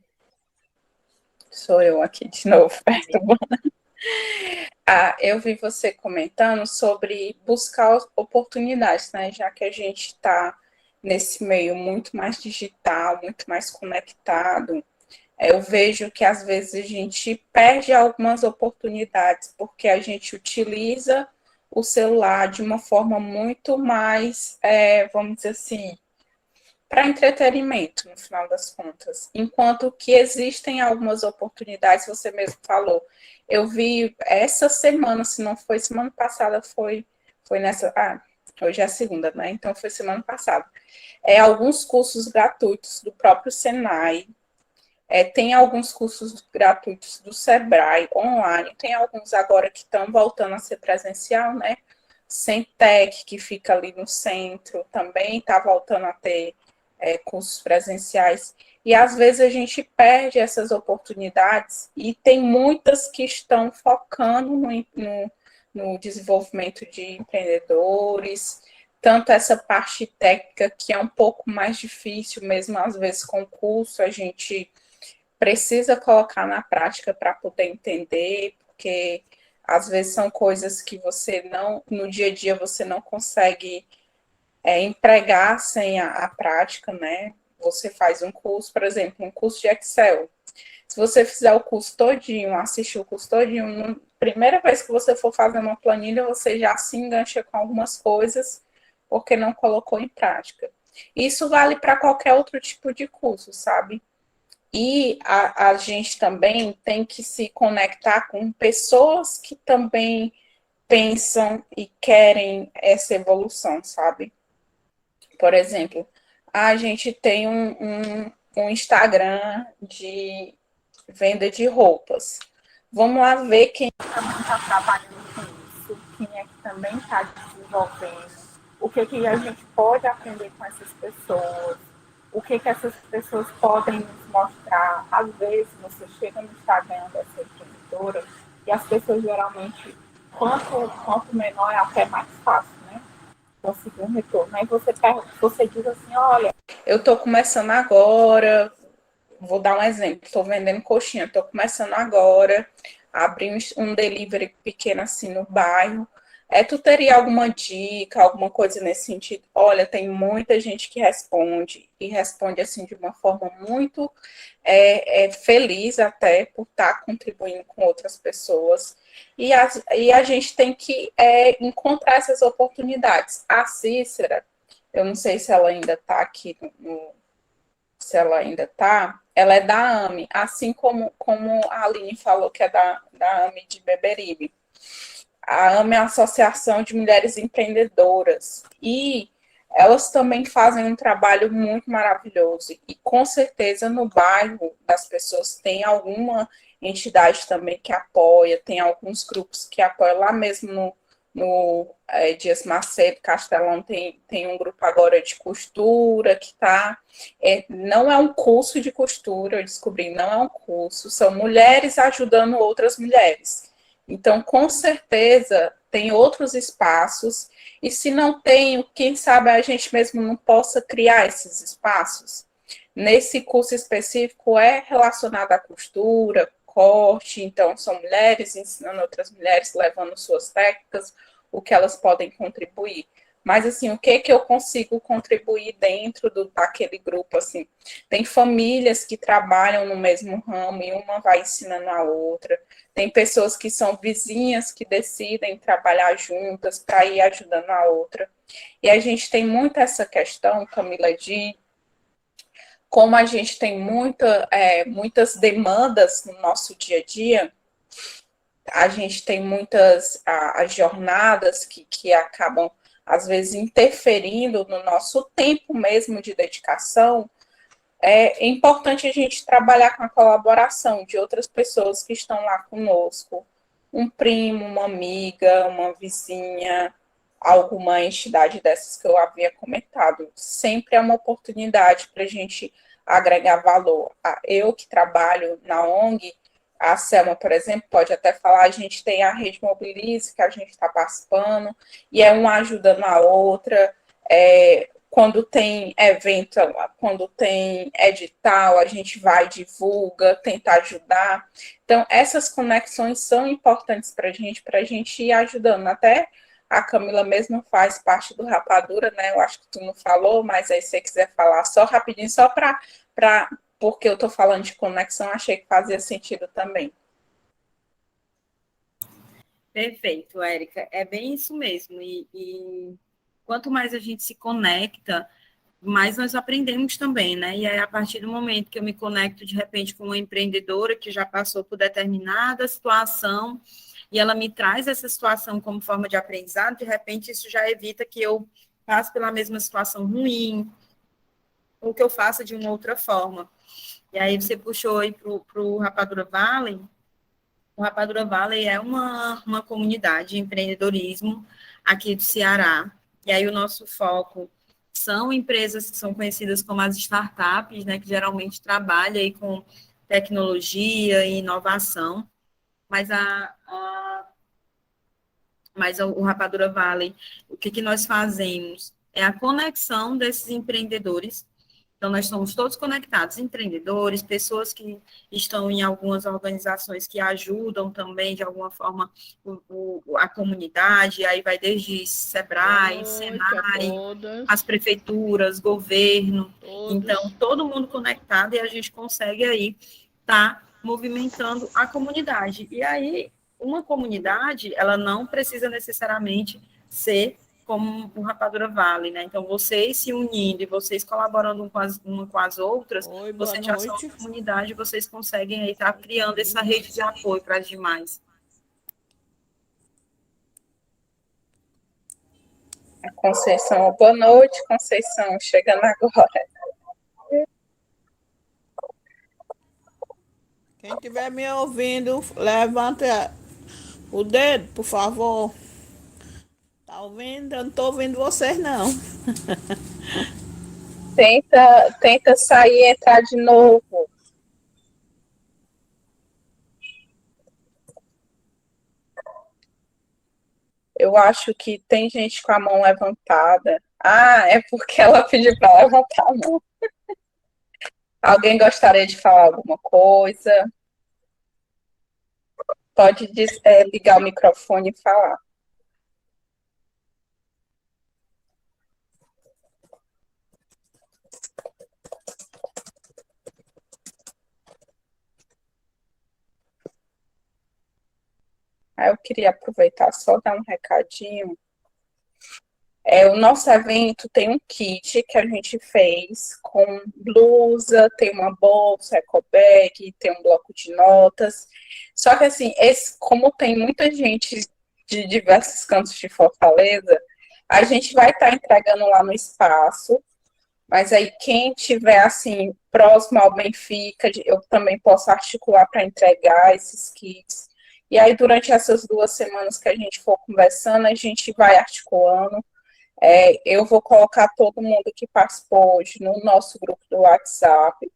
Speaker 1: sou eu aqui de novo, perturbando. Eu vi você comentando sobre buscar oportunidades, né? Já que a gente está nesse meio muito mais digital, muito mais conectado, eu vejo que às vezes a gente perde algumas oportunidades porque a gente utiliza o celular de uma forma muito mais, vamos dizer assim, para entretenimento, no final das contas. Enquanto que existem algumas oportunidades, você mesmo falou. Eu vi essa semana, se não foi semana passada, foi nessa. Hoje é a segunda, né? Então foi semana passada. Alguns cursos gratuitos do próprio Senai. Tem alguns cursos gratuitos do Sebrae online, tem alguns agora que estão voltando a ser presencial, né? Centec, que fica ali no centro, também está voltando a ter cursos presenciais. E às vezes a gente perde essas oportunidades e tem muitas que estão focando no desenvolvimento de empreendedores, tanto essa parte técnica que é um pouco mais difícil, mesmo às vezes com o curso, a gente precisa colocar na prática para poder entender, porque às vezes são coisas que você não, no dia a dia, você não consegue empregar sem a prática, né? Você faz um curso, por exemplo, um curso de Excel. Se você fizer o curso todinho, assistir o curso todinho, primeira vez que você for fazer uma planilha, você já se engancha com algumas coisas, porque não colocou em prática. Isso vale para qualquer outro tipo de curso, sabe? E a gente também tem que se conectar com pessoas que também pensam e querem essa evolução, sabe? Por exemplo, a gente tem um Instagram de venda de roupas. Vamos lá ver quem também está trabalhando com isso, quem é que também está desenvolvendo, o que a gente pode aprender com essas pessoas, o que essas pessoas podem nos mostrar. Às vezes, você chega no Instagram dessa empreendedora e as pessoas geralmente, quanto menor é até mais fácil, né? Conseguir um retorno. Aí você diz assim, olha, eu estou começando agora, vou dar um exemplo, estou vendendo coxinha, estou começando agora, abri um delivery pequeno assim no bairro. Tu teria alguma dica, alguma coisa nesse sentido? Olha, tem muita gente que responde, e responde assim de uma forma muito feliz até por estar contribuindo com outras pessoas. E a gente tem que encontrar essas oportunidades. A Cícera, eu não sei se ela ainda está aqui se ela ainda está, ela é da AME, assim como a Aline falou que é da AME de Beberibe. A AME é a Associação de Mulheres Empreendedoras, e elas também fazem um trabalho muito maravilhoso, e com certeza no bairro das pessoas tem alguma entidade também que apoia, tem alguns grupos que apoiam lá mesmo no Dias Macedo, Castelão tem um grupo agora de costura que tá. Não é um curso de costura, eu descobri, não é um curso, são mulheres ajudando outras mulheres. Então, com certeza, tem outros espaços, e se não tem, quem sabe a gente mesmo não possa criar esses espaços. Nesse curso específico é relacionado à costura, corte, então são mulheres ensinando outras mulheres, levando suas técnicas, o que elas podem contribuir. Mas, assim, o que eu consigo contribuir dentro daquele grupo, assim? Tem famílias que trabalham no mesmo ramo e uma vai ensinando a outra. Tem pessoas que são vizinhas que decidem trabalhar juntas para ir ajudando a outra. E a gente tem muito essa questão, Camila, de como a gente tem muitas demandas no nosso dia a dia, a gente tem muitas as jornadas que acabam, às vezes, interferindo no nosso tempo mesmo de dedicação. É importante a gente trabalhar com a colaboração de outras pessoas que estão lá conosco, um primo, uma amiga, uma vizinha, alguma entidade dessas que eu havia comentado. Sempre é uma oportunidade para a gente agregar valor. Eu que trabalho na ONG, a Selma, por exemplo, pode até falar, a gente tem a Rede Mobilize, que a gente está participando, e é uma ajudando a outra. Quando tem evento, quando tem edital, a gente vai, divulga, tenta ajudar. Então, essas conexões são importantes para a gente ir ajudando. Até a Camila mesmo faz parte do Rapadura, né? Eu acho que tu não falou, mas aí se você quiser falar só rapidinho, só porque eu estou falando de conexão, achei que fazia sentido também.
Speaker 2: Perfeito, Érica. É bem isso mesmo. E quanto mais a gente se conecta, mais nós aprendemos também, né? E aí, a partir do momento que eu me conecto, de repente, com uma empreendedora que já passou por determinada situação, e ela me traz essa situação como forma de aprendizado, de repente, isso já evita que eu passe pela mesma situação ruim, ou que eu faça de uma outra forma. E aí, você puxou aí para o Rapadura Valley. O Rapadura Valley é uma comunidade de empreendedorismo aqui do Ceará. E aí o nosso foco são empresas que são conhecidas como as startups, né, que geralmente trabalham aí com tecnologia e inovação. Mas o Rapadura Valley, o que nós fazemos é a conexão desses empreendedores. Então, nós somos todos conectados, empreendedores, pessoas que estão em algumas organizações que ajudam também, de alguma forma, a comunidade, aí vai desde SEBRAE, SENAI, as prefeituras, governo, então, todo mundo conectado e a gente consegue aí estar movimentando a comunidade. E aí, uma comunidade, ela não precisa necessariamente ser como o Rapadura Valley, né? Então, vocês se unindo e vocês colaborando uma com as outras, vocês já são uma comunidade, vocês conseguem aí estar criando essa rede de apoio para as demais.
Speaker 1: A Conceição, boa noite, Conceição, chegando agora.
Speaker 3: Quem estiver me ouvindo, levante o dedo, por favor. Tá ouvindo? Eu não estou ouvindo vocês, não.
Speaker 1: Tenta sair e entrar de novo. Eu acho que tem gente com a mão levantada. Ah, é porque ela pediu para levantar a mão. Alguém gostaria de falar alguma coisa? Pode ligar o microfone e falar. Eu queria aproveitar só dar um recadinho. O nosso evento tem um kit que a gente fez com blusa, tem uma bolsa, ecobag, tem um bloco de notas. Só que assim, como tem muita gente de diversos cantos de Fortaleza, a gente vai estar entregando lá no espaço, mas aí quem tiver assim próximo ao Benfica, eu também posso articular para entregar esses kits. E aí, durante essas 2 semanas que a gente for conversando, a gente vai articulando. Eu vou colocar todo mundo que participou hoje no nosso grupo do WhatsApp,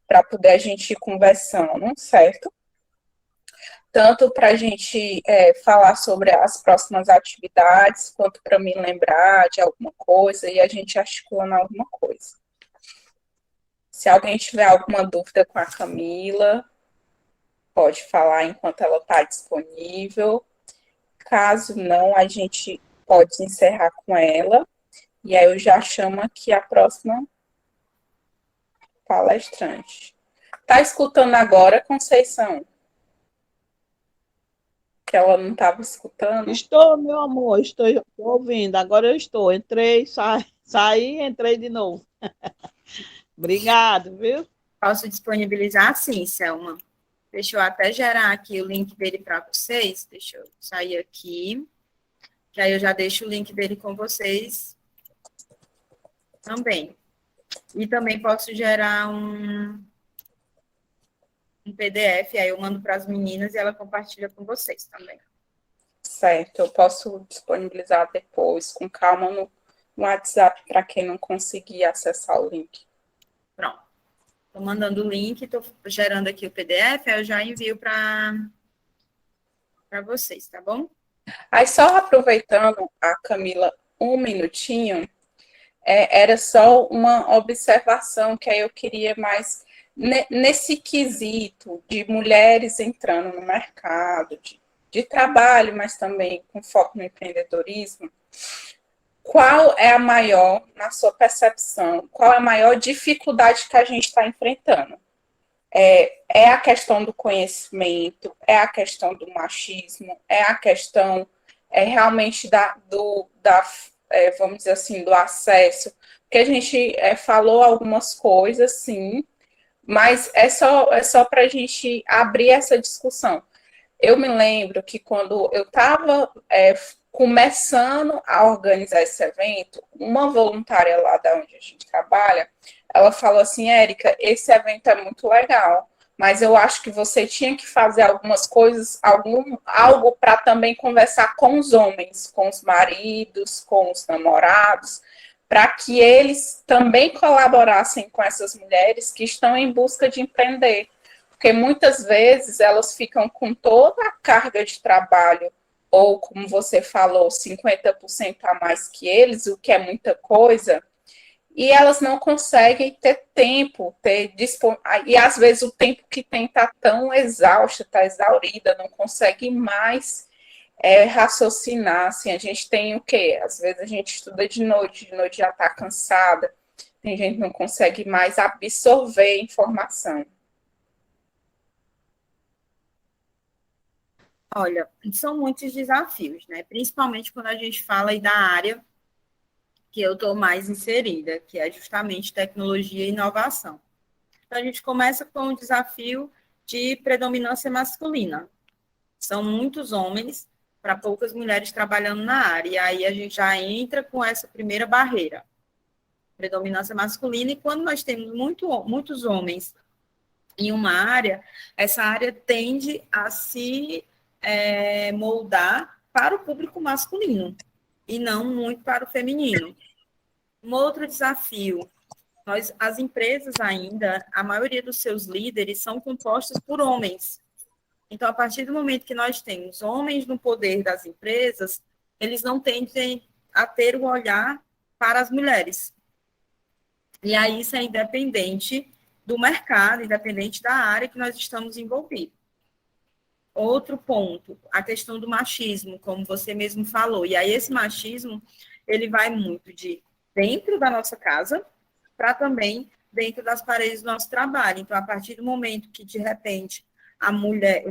Speaker 1: para poder a gente ir conversando, certo? Tanto para a gente falar sobre as próximas atividades, quanto para me lembrar de alguma coisa e a gente articulando alguma coisa. Se alguém tiver alguma dúvida com a Camila, pode falar enquanto ela está disponível. Caso não, a gente pode encerrar com ela. E aí eu já chamo aqui a próxima palestrante. Tá escutando agora, Conceição? Que ela não estava escutando?
Speaker 3: Estou, meu amor, estou ouvindo. Agora eu estou. Entrei, saí, entrei de novo. Obrigado, viu?
Speaker 2: Posso disponibilizar sim, Selma. Deixa eu até gerar aqui o link dele para vocês. Deixa eu sair aqui, que aí eu já deixo o link dele com vocês também. E também posso gerar um PDF, aí eu mando para as meninas e ela compartilha com vocês também.
Speaker 1: Certo, eu posso disponibilizar depois, com calma, no WhatsApp, para quem não conseguir acessar o link.
Speaker 2: Pronto. Estou mandando o link, estou gerando aqui o PDF, aí eu já envio para vocês, tá bom?
Speaker 1: Aí, só aproveitando a Camila um minutinho, era só uma observação que aí eu queria mais nesse quesito de mulheres entrando no mercado de trabalho, mas também com foco no empreendedorismo. Qual é a maior, na sua percepção, qual é a maior dificuldade que a gente está enfrentando? É a questão do conhecimento, é a questão do machismo, é a questão realmente vamos dizer assim, do acesso, porque a gente falou algumas coisas, sim, mas é só para a gente abrir essa discussão. Eu me lembro que quando eu estava começando a organizar esse evento, uma voluntária lá da onde a gente trabalha, ela falou assim, Érica, esse evento é muito legal, mas eu acho que você tinha que fazer algumas coisas, algo para também conversar com os homens, com os maridos, com os namorados, para que eles também colaborassem com essas mulheres que estão em busca de empreender. Porque muitas vezes elas ficam com toda a carga de trabalho, ou como você falou, 50% a mais que eles, o que é muita coisa, e elas não conseguem ter tempo, e às vezes o tempo que tem está tão exausta, está exaurida, não consegue mais raciocinar. Assim, a gente tem o quê? Às vezes a gente estuda de noite já está cansada, tem gente que não consegue mais absorver informação.
Speaker 2: Olha, são muitos desafios, né? Principalmente quando a gente fala aí da área que eu estou mais inserida, que é justamente tecnologia e inovação. Então, a gente começa com o desafio de predominância masculina. São muitos homens para poucas mulheres trabalhando na área, e aí a gente já entra com essa primeira barreira, predominância masculina, e quando nós temos muitos homens em uma área, essa área tende a se moldar para o público masculino, e não muito para o feminino. Um outro desafio, as empresas ainda, a maioria dos seus líderes são compostos por homens. Então, a partir do momento que nós temos homens no poder das empresas, eles não tendem a ter o olhar para as mulheres. E aí isso é independente do mercado, independente da área que nós estamos envolvidos. Outro ponto, a questão do machismo, como você mesmo falou. E aí esse machismo, ele vai muito de dentro da nossa casa para também dentro das paredes do nosso trabalho. Então, a partir do momento que, de repente, a mulher,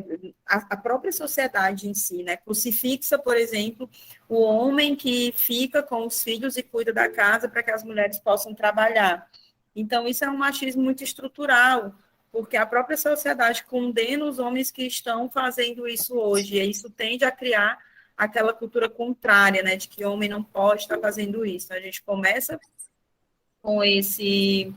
Speaker 2: a própria sociedade em si, né, crucifixa, por exemplo, o homem que fica com os filhos e cuida da casa para que as mulheres possam trabalhar. Então, isso é um machismo muito estrutural, porque a própria sociedade condena os homens que estão fazendo isso hoje, e isso tende a criar aquela cultura contrária, né, de que o homem não pode estar fazendo isso. A gente começa com esse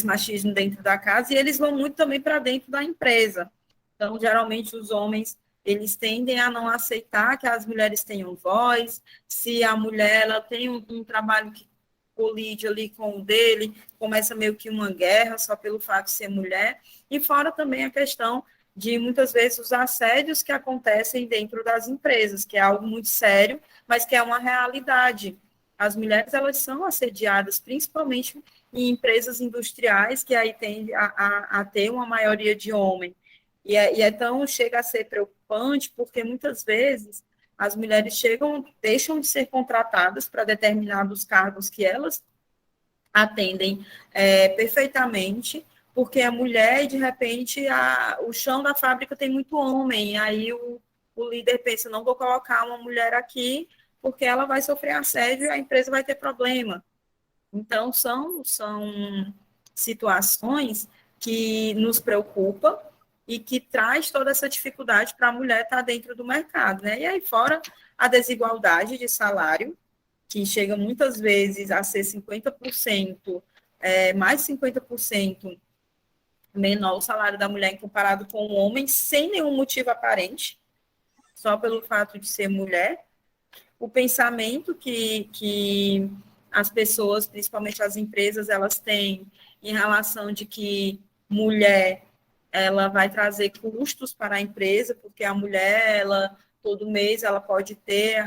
Speaker 2: machismo dentro da casa, e eles vão muito também para dentro da empresa. Então, geralmente, os homens, eles tendem a não aceitar que as mulheres tenham voz, se a mulher ela tem um trabalho que colide ali com o dele, começa meio que uma guerra só pelo fato de ser mulher, e fora também a questão de, muitas vezes, os assédios que acontecem dentro das empresas, que é algo muito sério, mas que é uma realidade. As mulheres, elas são assediadas, principalmente em empresas industriais, que aí tende a ter uma maioria de homem. Então, chega a ser preocupante, porque muitas vezes as mulheres deixam de ser contratadas para determinados cargos que elas atendem perfeitamente, porque a mulher, de repente, o chão da fábrica tem muito homem, e aí o líder pensa, não vou colocar uma mulher aqui, porque ela vai sofrer assédio e a empresa vai ter problema. Então, são situações que nos preocupam e que traz toda essa dificuldade para a mulher estar dentro do mercado, né? E aí, fora a desigualdade de salário, que chega muitas vezes a ser 50%, mais 50% menor o salário da mulher comparado com o homem, sem nenhum motivo aparente, só pelo fato de ser mulher. O pensamento que as pessoas, principalmente as empresas, elas têm em relação de que mulher ela vai trazer custos para a empresa, porque a mulher, ela, todo mês, ela pode ter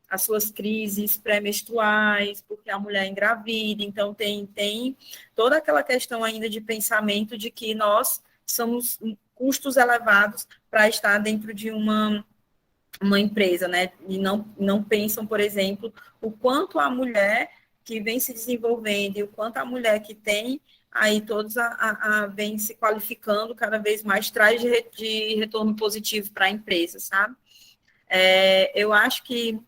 Speaker 2: as suas crises pré-menstruais, porque a mulher engravida, então tem toda aquela questão ainda de pensamento de que nós somos custos elevados para estar dentro de uma empresa, né? E não pensam, por exemplo, o quanto a mulher que vem se desenvolvendo e o quanto a mulher que tem aí todos vem se qualificando cada vez mais, traz de retorno positivo para a empresa, sabe? Eu acho que,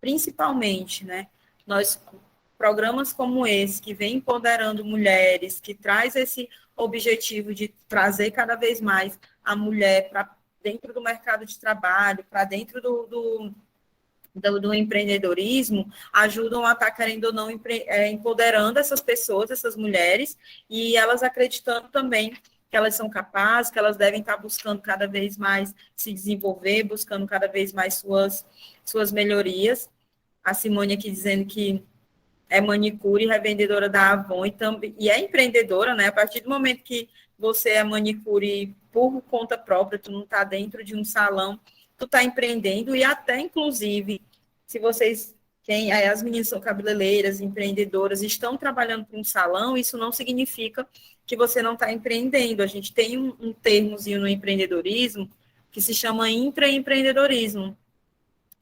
Speaker 2: principalmente, né, programas como esse, que vem empoderando mulheres, que traz esse objetivo de trazer cada vez mais a mulher para dentro do mercado de trabalho, para dentro do empreendedorismo, ajudam a estar, querendo ou não, empoderando essas pessoas, essas mulheres, e elas acreditando também que elas são capazes, que elas devem estar buscando cada vez mais se desenvolver, buscando cada vez mais suas melhorias. A Simone aqui dizendo que é manicure, revendedora da Avon e é empreendedora, né? A partir do momento que você é manicure por conta própria, tu não está dentro de um salão, tu está empreendendo, e até, inclusive, se vocês as meninas são cabeleireiras, empreendedoras, estão trabalhando para um salão, isso não significa que você não está empreendendo. A gente tem um termozinho no empreendedorismo que se chama intraempreendedorismo,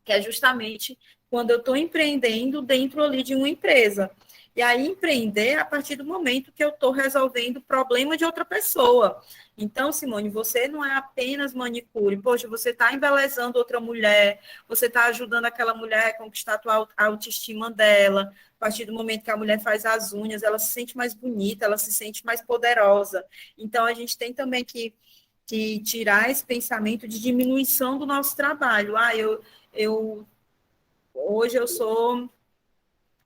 Speaker 2: que é justamente quando eu estou empreendendo dentro ali de uma empresa. E aí, empreender a partir do momento que eu estou resolvendo o problema de outra pessoa. Então, Simone, você não é apenas manicure. Poxa, você está embelezando outra mulher, você está ajudando aquela mulher a conquistar a autoestima dela. A partir do momento que a mulher faz as unhas, ela se sente mais bonita, ela se sente mais poderosa. Então, a gente tem também que tirar esse pensamento de diminuição do nosso trabalho. Hoje eu sou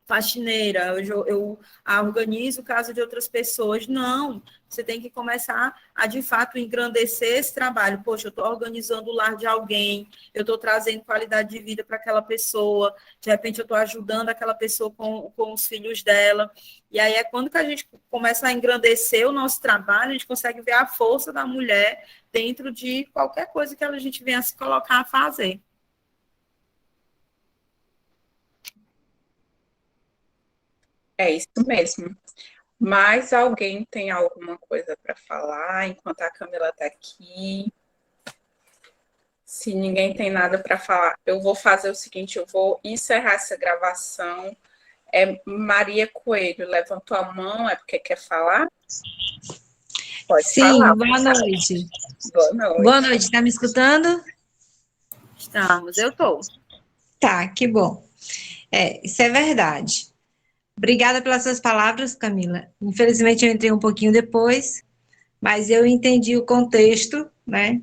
Speaker 2: faxineira, eu organizo casa de outras pessoas. Não, você tem que começar a, de fato, engrandecer esse trabalho. Poxa, eu estou organizando o lar de alguém, eu estou trazendo qualidade de vida para aquela pessoa, de repente eu estou ajudando aquela pessoa com os filhos dela. E aí é quando que a gente começa a engrandecer o nosso trabalho, a gente consegue ver a força da mulher dentro de qualquer coisa que a gente venha se colocar a fazer.
Speaker 1: É isso mesmo. Mais alguém tem alguma coisa para falar enquanto a Camila está aqui? Se ninguém tem nada para falar, eu vou fazer o seguinte, eu vou encerrar essa gravação. Maria Coelho levantou a mão, é porque quer falar?
Speaker 4: Pode falar. Boa noite.
Speaker 1: Boa noite.
Speaker 4: Boa noite, está me escutando?
Speaker 2: Estamos, eu estou.
Speaker 4: Tá, que bom. Isso é verdade. Obrigada pelas suas palavras, Camila. Infelizmente, eu entrei um pouquinho depois, mas eu entendi o contexto, né?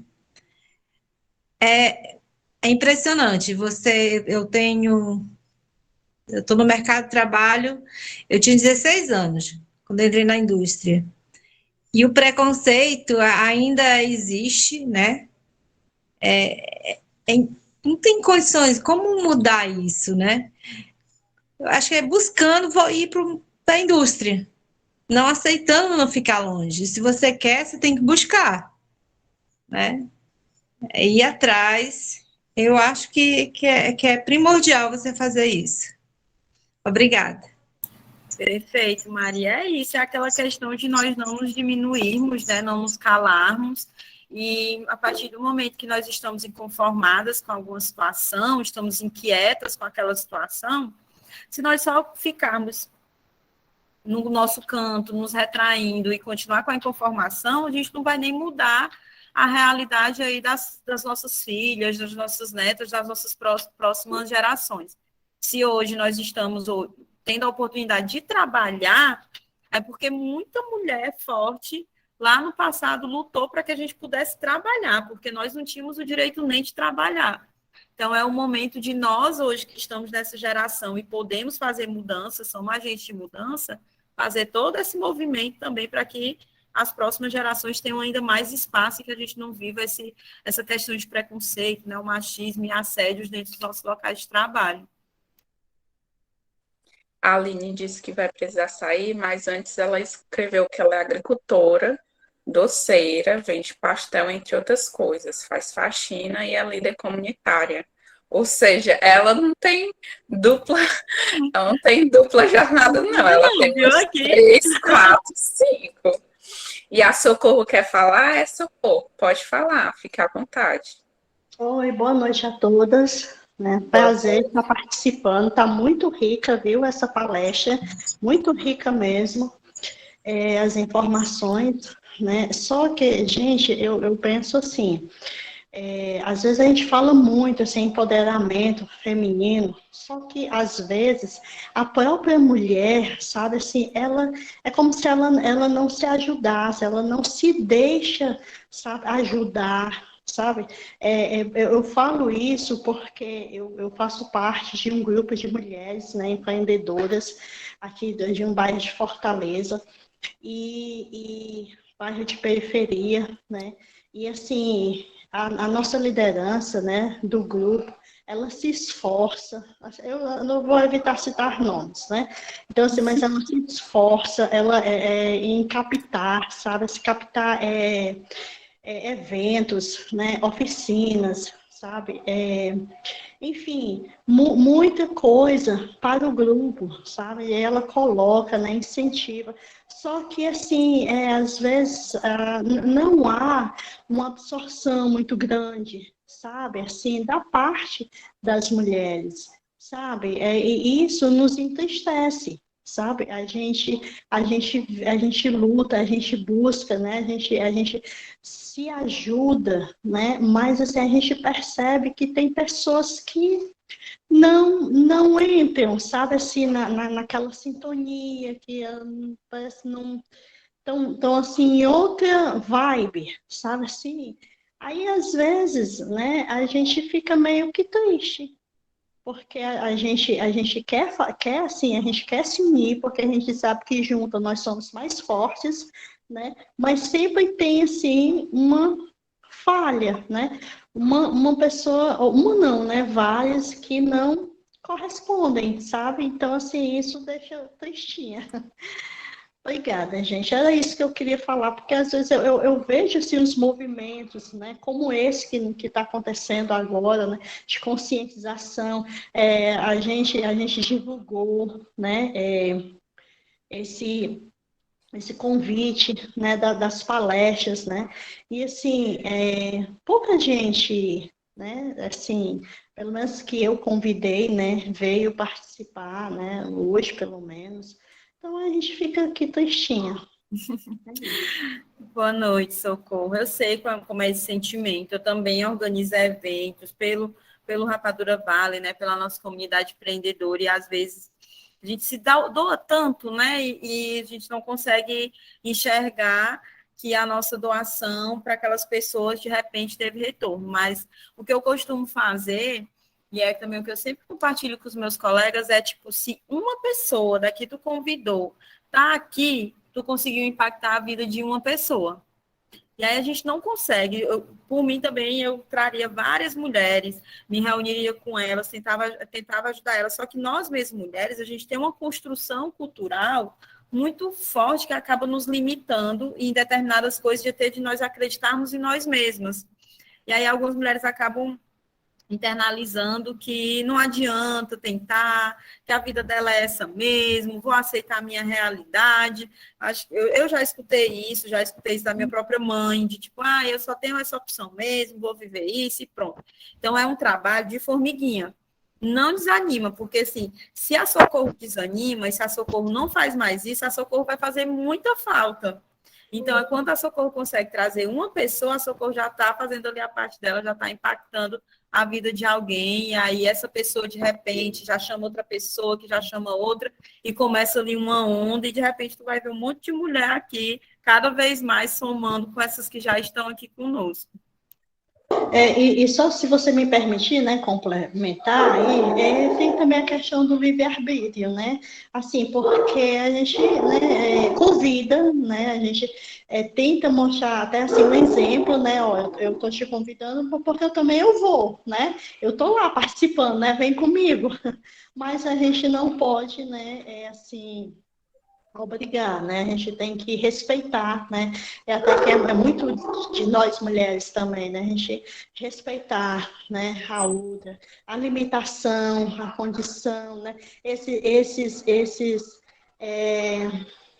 Speaker 4: É impressionante. Eu estou no mercado de trabalho, eu tinha 16 anos, quando entrei na indústria. E o preconceito ainda existe, né? não tem condições, como mudar isso, né? Eu acho que é buscando ir para a indústria, não aceitando não ficar longe. Se você quer, você tem que buscar, né? É ir atrás. Eu acho que é primordial você fazer isso. Obrigada.
Speaker 2: Perfeito, Maria. É isso, é aquela questão de nós não nos diminuirmos, né, não nos calarmos, e a partir do momento que nós estamos inconformadas com alguma situação, estamos inquietas com aquela situação, se nós só ficarmos no nosso canto, nos retraindo e continuar com a inconformação, a gente não vai nem mudar a realidade aí das nossas filhas, das nossas netas, das nossas próximas gerações. Se hoje nós estamos tendo a oportunidade de trabalhar, é porque muita mulher forte lá no passado lutou para que a gente pudesse trabalhar, porque nós não tínhamos o direito nem de trabalhar. Então, é o momento de nós, hoje, que estamos nessa geração e podemos fazer mudança, somos agentes de mudança, fazer todo esse movimento também para que as próximas gerações tenham ainda mais espaço e que a gente não viva essa questão de preconceito, né, o machismo e assédios dentro dos nossos locais de trabalho.
Speaker 1: A Aline disse que vai precisar sair, mas antes ela escreveu que ela é agricultora, doceira, vende pastel, entre outras coisas, faz faxina e é líder comunitária. Ou seja, ela não tem dupla jornada, não. Ela tem
Speaker 2: Viu
Speaker 1: uns
Speaker 2: aqui?
Speaker 1: 3, 4, 5. E a Socorro quer falar? É Socorro, pode falar, fica à vontade.
Speaker 5: Oi, boa noite a todas. Né? Prazer estar participando. Está muito rica, viu, essa palestra, muito rica mesmo. As informações, né? Só que, gente, eu penso assim, às vezes a gente fala muito assim, empoderamento feminino, só que às vezes a própria mulher, sabe assim, ela é como se ela não se ajudasse, ela não se deixa, sabe, ajudar, sabe? Eu falo isso porque eu faço parte de um grupo de mulheres, né, empreendedoras aqui de um bairro de Fortaleza e bairro de periferia, né? E assim, a nossa liderança, né, do grupo, ela se esforça, eu não vou evitar citar nomes, né? Então, assim, mas ela se esforça, ela em captar, sabe? Se captar eventos, né, oficinas, sabe? Enfim, muita coisa para o grupo, sabe? E ela coloca, né, incentiva. Só que, assim, às vezes não há uma absorção muito grande, sabe? Assim, da parte das mulheres, sabe? E isso nos entristece, sabe? A gente luta, a gente busca, né? A gente se ajuda, né? Mas assim, a gente percebe que tem pessoas que não entram, sabe, assim, naquela sintonia, que parece não tão assim, em outra vibe, sabe assim? Aí, às vezes, né, a gente fica meio que triste, porque a gente quer, assim, a gente quer se unir, porque a gente sabe que junto nós somos mais fortes, né? Mas sempre tem, assim, uma falha, né? Uma pessoa, ou uma não, né? Várias que não correspondem, sabe? Então, assim, isso deixa tristinha. Obrigada, gente. Era isso que eu queria falar, porque às vezes eu vejo assim, os movimentos, né, como esse que está acontecendo agora, né, de conscientização. A gente divulgou, né, esse, esse convite, né, das palestras, né, e assim, pouca gente, né, assim, pelo menos que eu convidei, né, veio participar, né, hoje pelo menos. Então a gente fica aqui tristinha.
Speaker 2: Boa noite, Socorro. Eu sei como é esse sentimento. Eu também organizo eventos pelo Rapadura Vale, né, pela nossa comunidade empreendedora, e às vezes a gente se doa tanto, né, e a gente não consegue enxergar que a nossa doação para aquelas pessoas, de repente, teve retorno. Mas o que eu costumo fazer, e é também o que eu sempre compartilho com os meus colegas, é tipo, se uma pessoa daqui tu convidou, tá aqui, tu conseguiu impactar a vida de uma pessoa. E aí a gente não consegue. Por mim também, eu traria várias mulheres, me reuniria com elas, tentava ajudar elas. Só que nós mesmas mulheres, a gente tem uma construção cultural muito forte que acaba nos limitando em determinadas coisas de ter de nós acreditarmos em nós mesmas. E aí algumas mulheres acabam internalizando que não adianta tentar, que a vida dela é essa mesmo, vou aceitar a minha realidade. Eu já escutei isso da minha própria mãe, de tipo, eu só tenho essa opção mesmo, vou viver isso e pronto. Então, é um trabalho de formiguinha. Não desanima, porque assim, se a Socorro desanima e se a Socorro não faz mais isso, a Socorro vai fazer muita falta. Então, quando a Socorro consegue trazer uma pessoa, a Socorro já está fazendo ali a parte dela, já está impactando a vida de alguém, e aí essa pessoa, de repente, já chama outra pessoa, que já chama outra, e começa ali uma onda, e de repente tu vai ver um monte de mulher aqui, cada vez mais somando com essas que já estão aqui conosco.
Speaker 5: E só se você me permitir, né, complementar, tem também a questão do livre-arbítrio, né? Assim, porque a gente, né, convida, né, a gente tenta mostrar até assim um exemplo, né? Ó, eu estou te convidando porque eu vou, né? Eu estou lá participando, né? Vem comigo. Mas a gente não pode, né, assim, obrigar, né? A gente tem que respeitar, né? Até que é muito de nós mulheres também, né? A gente respeitar, né? A outra, a limitação, a condição, né? Esses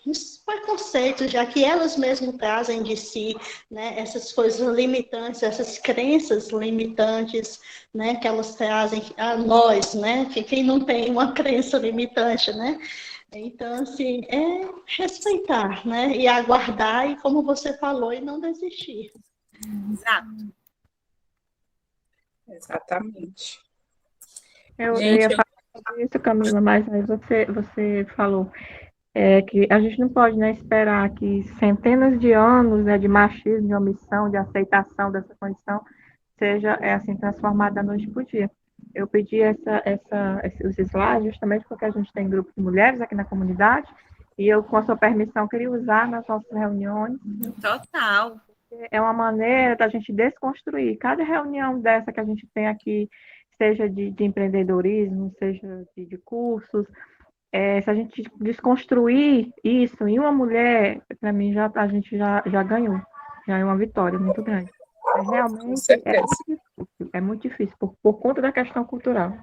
Speaker 5: os preconceitos, já que elas mesmas trazem de si, né? Essas coisas limitantes, essas crenças limitantes, né? Que elas trazem a nós, né? Que quem não tem uma crença limitante, né? Então, assim, é respeitar, né? E aguardar, e como você falou, e não desistir.
Speaker 2: Exato.
Speaker 1: Exatamente.
Speaker 6: Eu
Speaker 1: Gente,
Speaker 6: ia falar sobre isso, Camila, mas aí você falou que a gente não pode, né, esperar que centenas de anos, né, de machismo, de omissão, de aceitação dessa condição seja assim transformada da noite para o dia. Eu pedi os slides justamente porque a gente tem grupo de mulheres aqui na comunidade e eu, com a sua permissão, queria usar nas nossas reuniões.
Speaker 2: Total.
Speaker 6: É uma maneira da gente desconstruir. Cada reunião dessa que a gente tem aqui, seja de empreendedorismo, seja de cursos, se a gente desconstruir isso em uma mulher, para mim a gente já ganhou. Já é uma vitória muito grande. Mas
Speaker 1: com
Speaker 6: realmente
Speaker 1: certeza.
Speaker 6: é muito difícil por conta da questão cultural.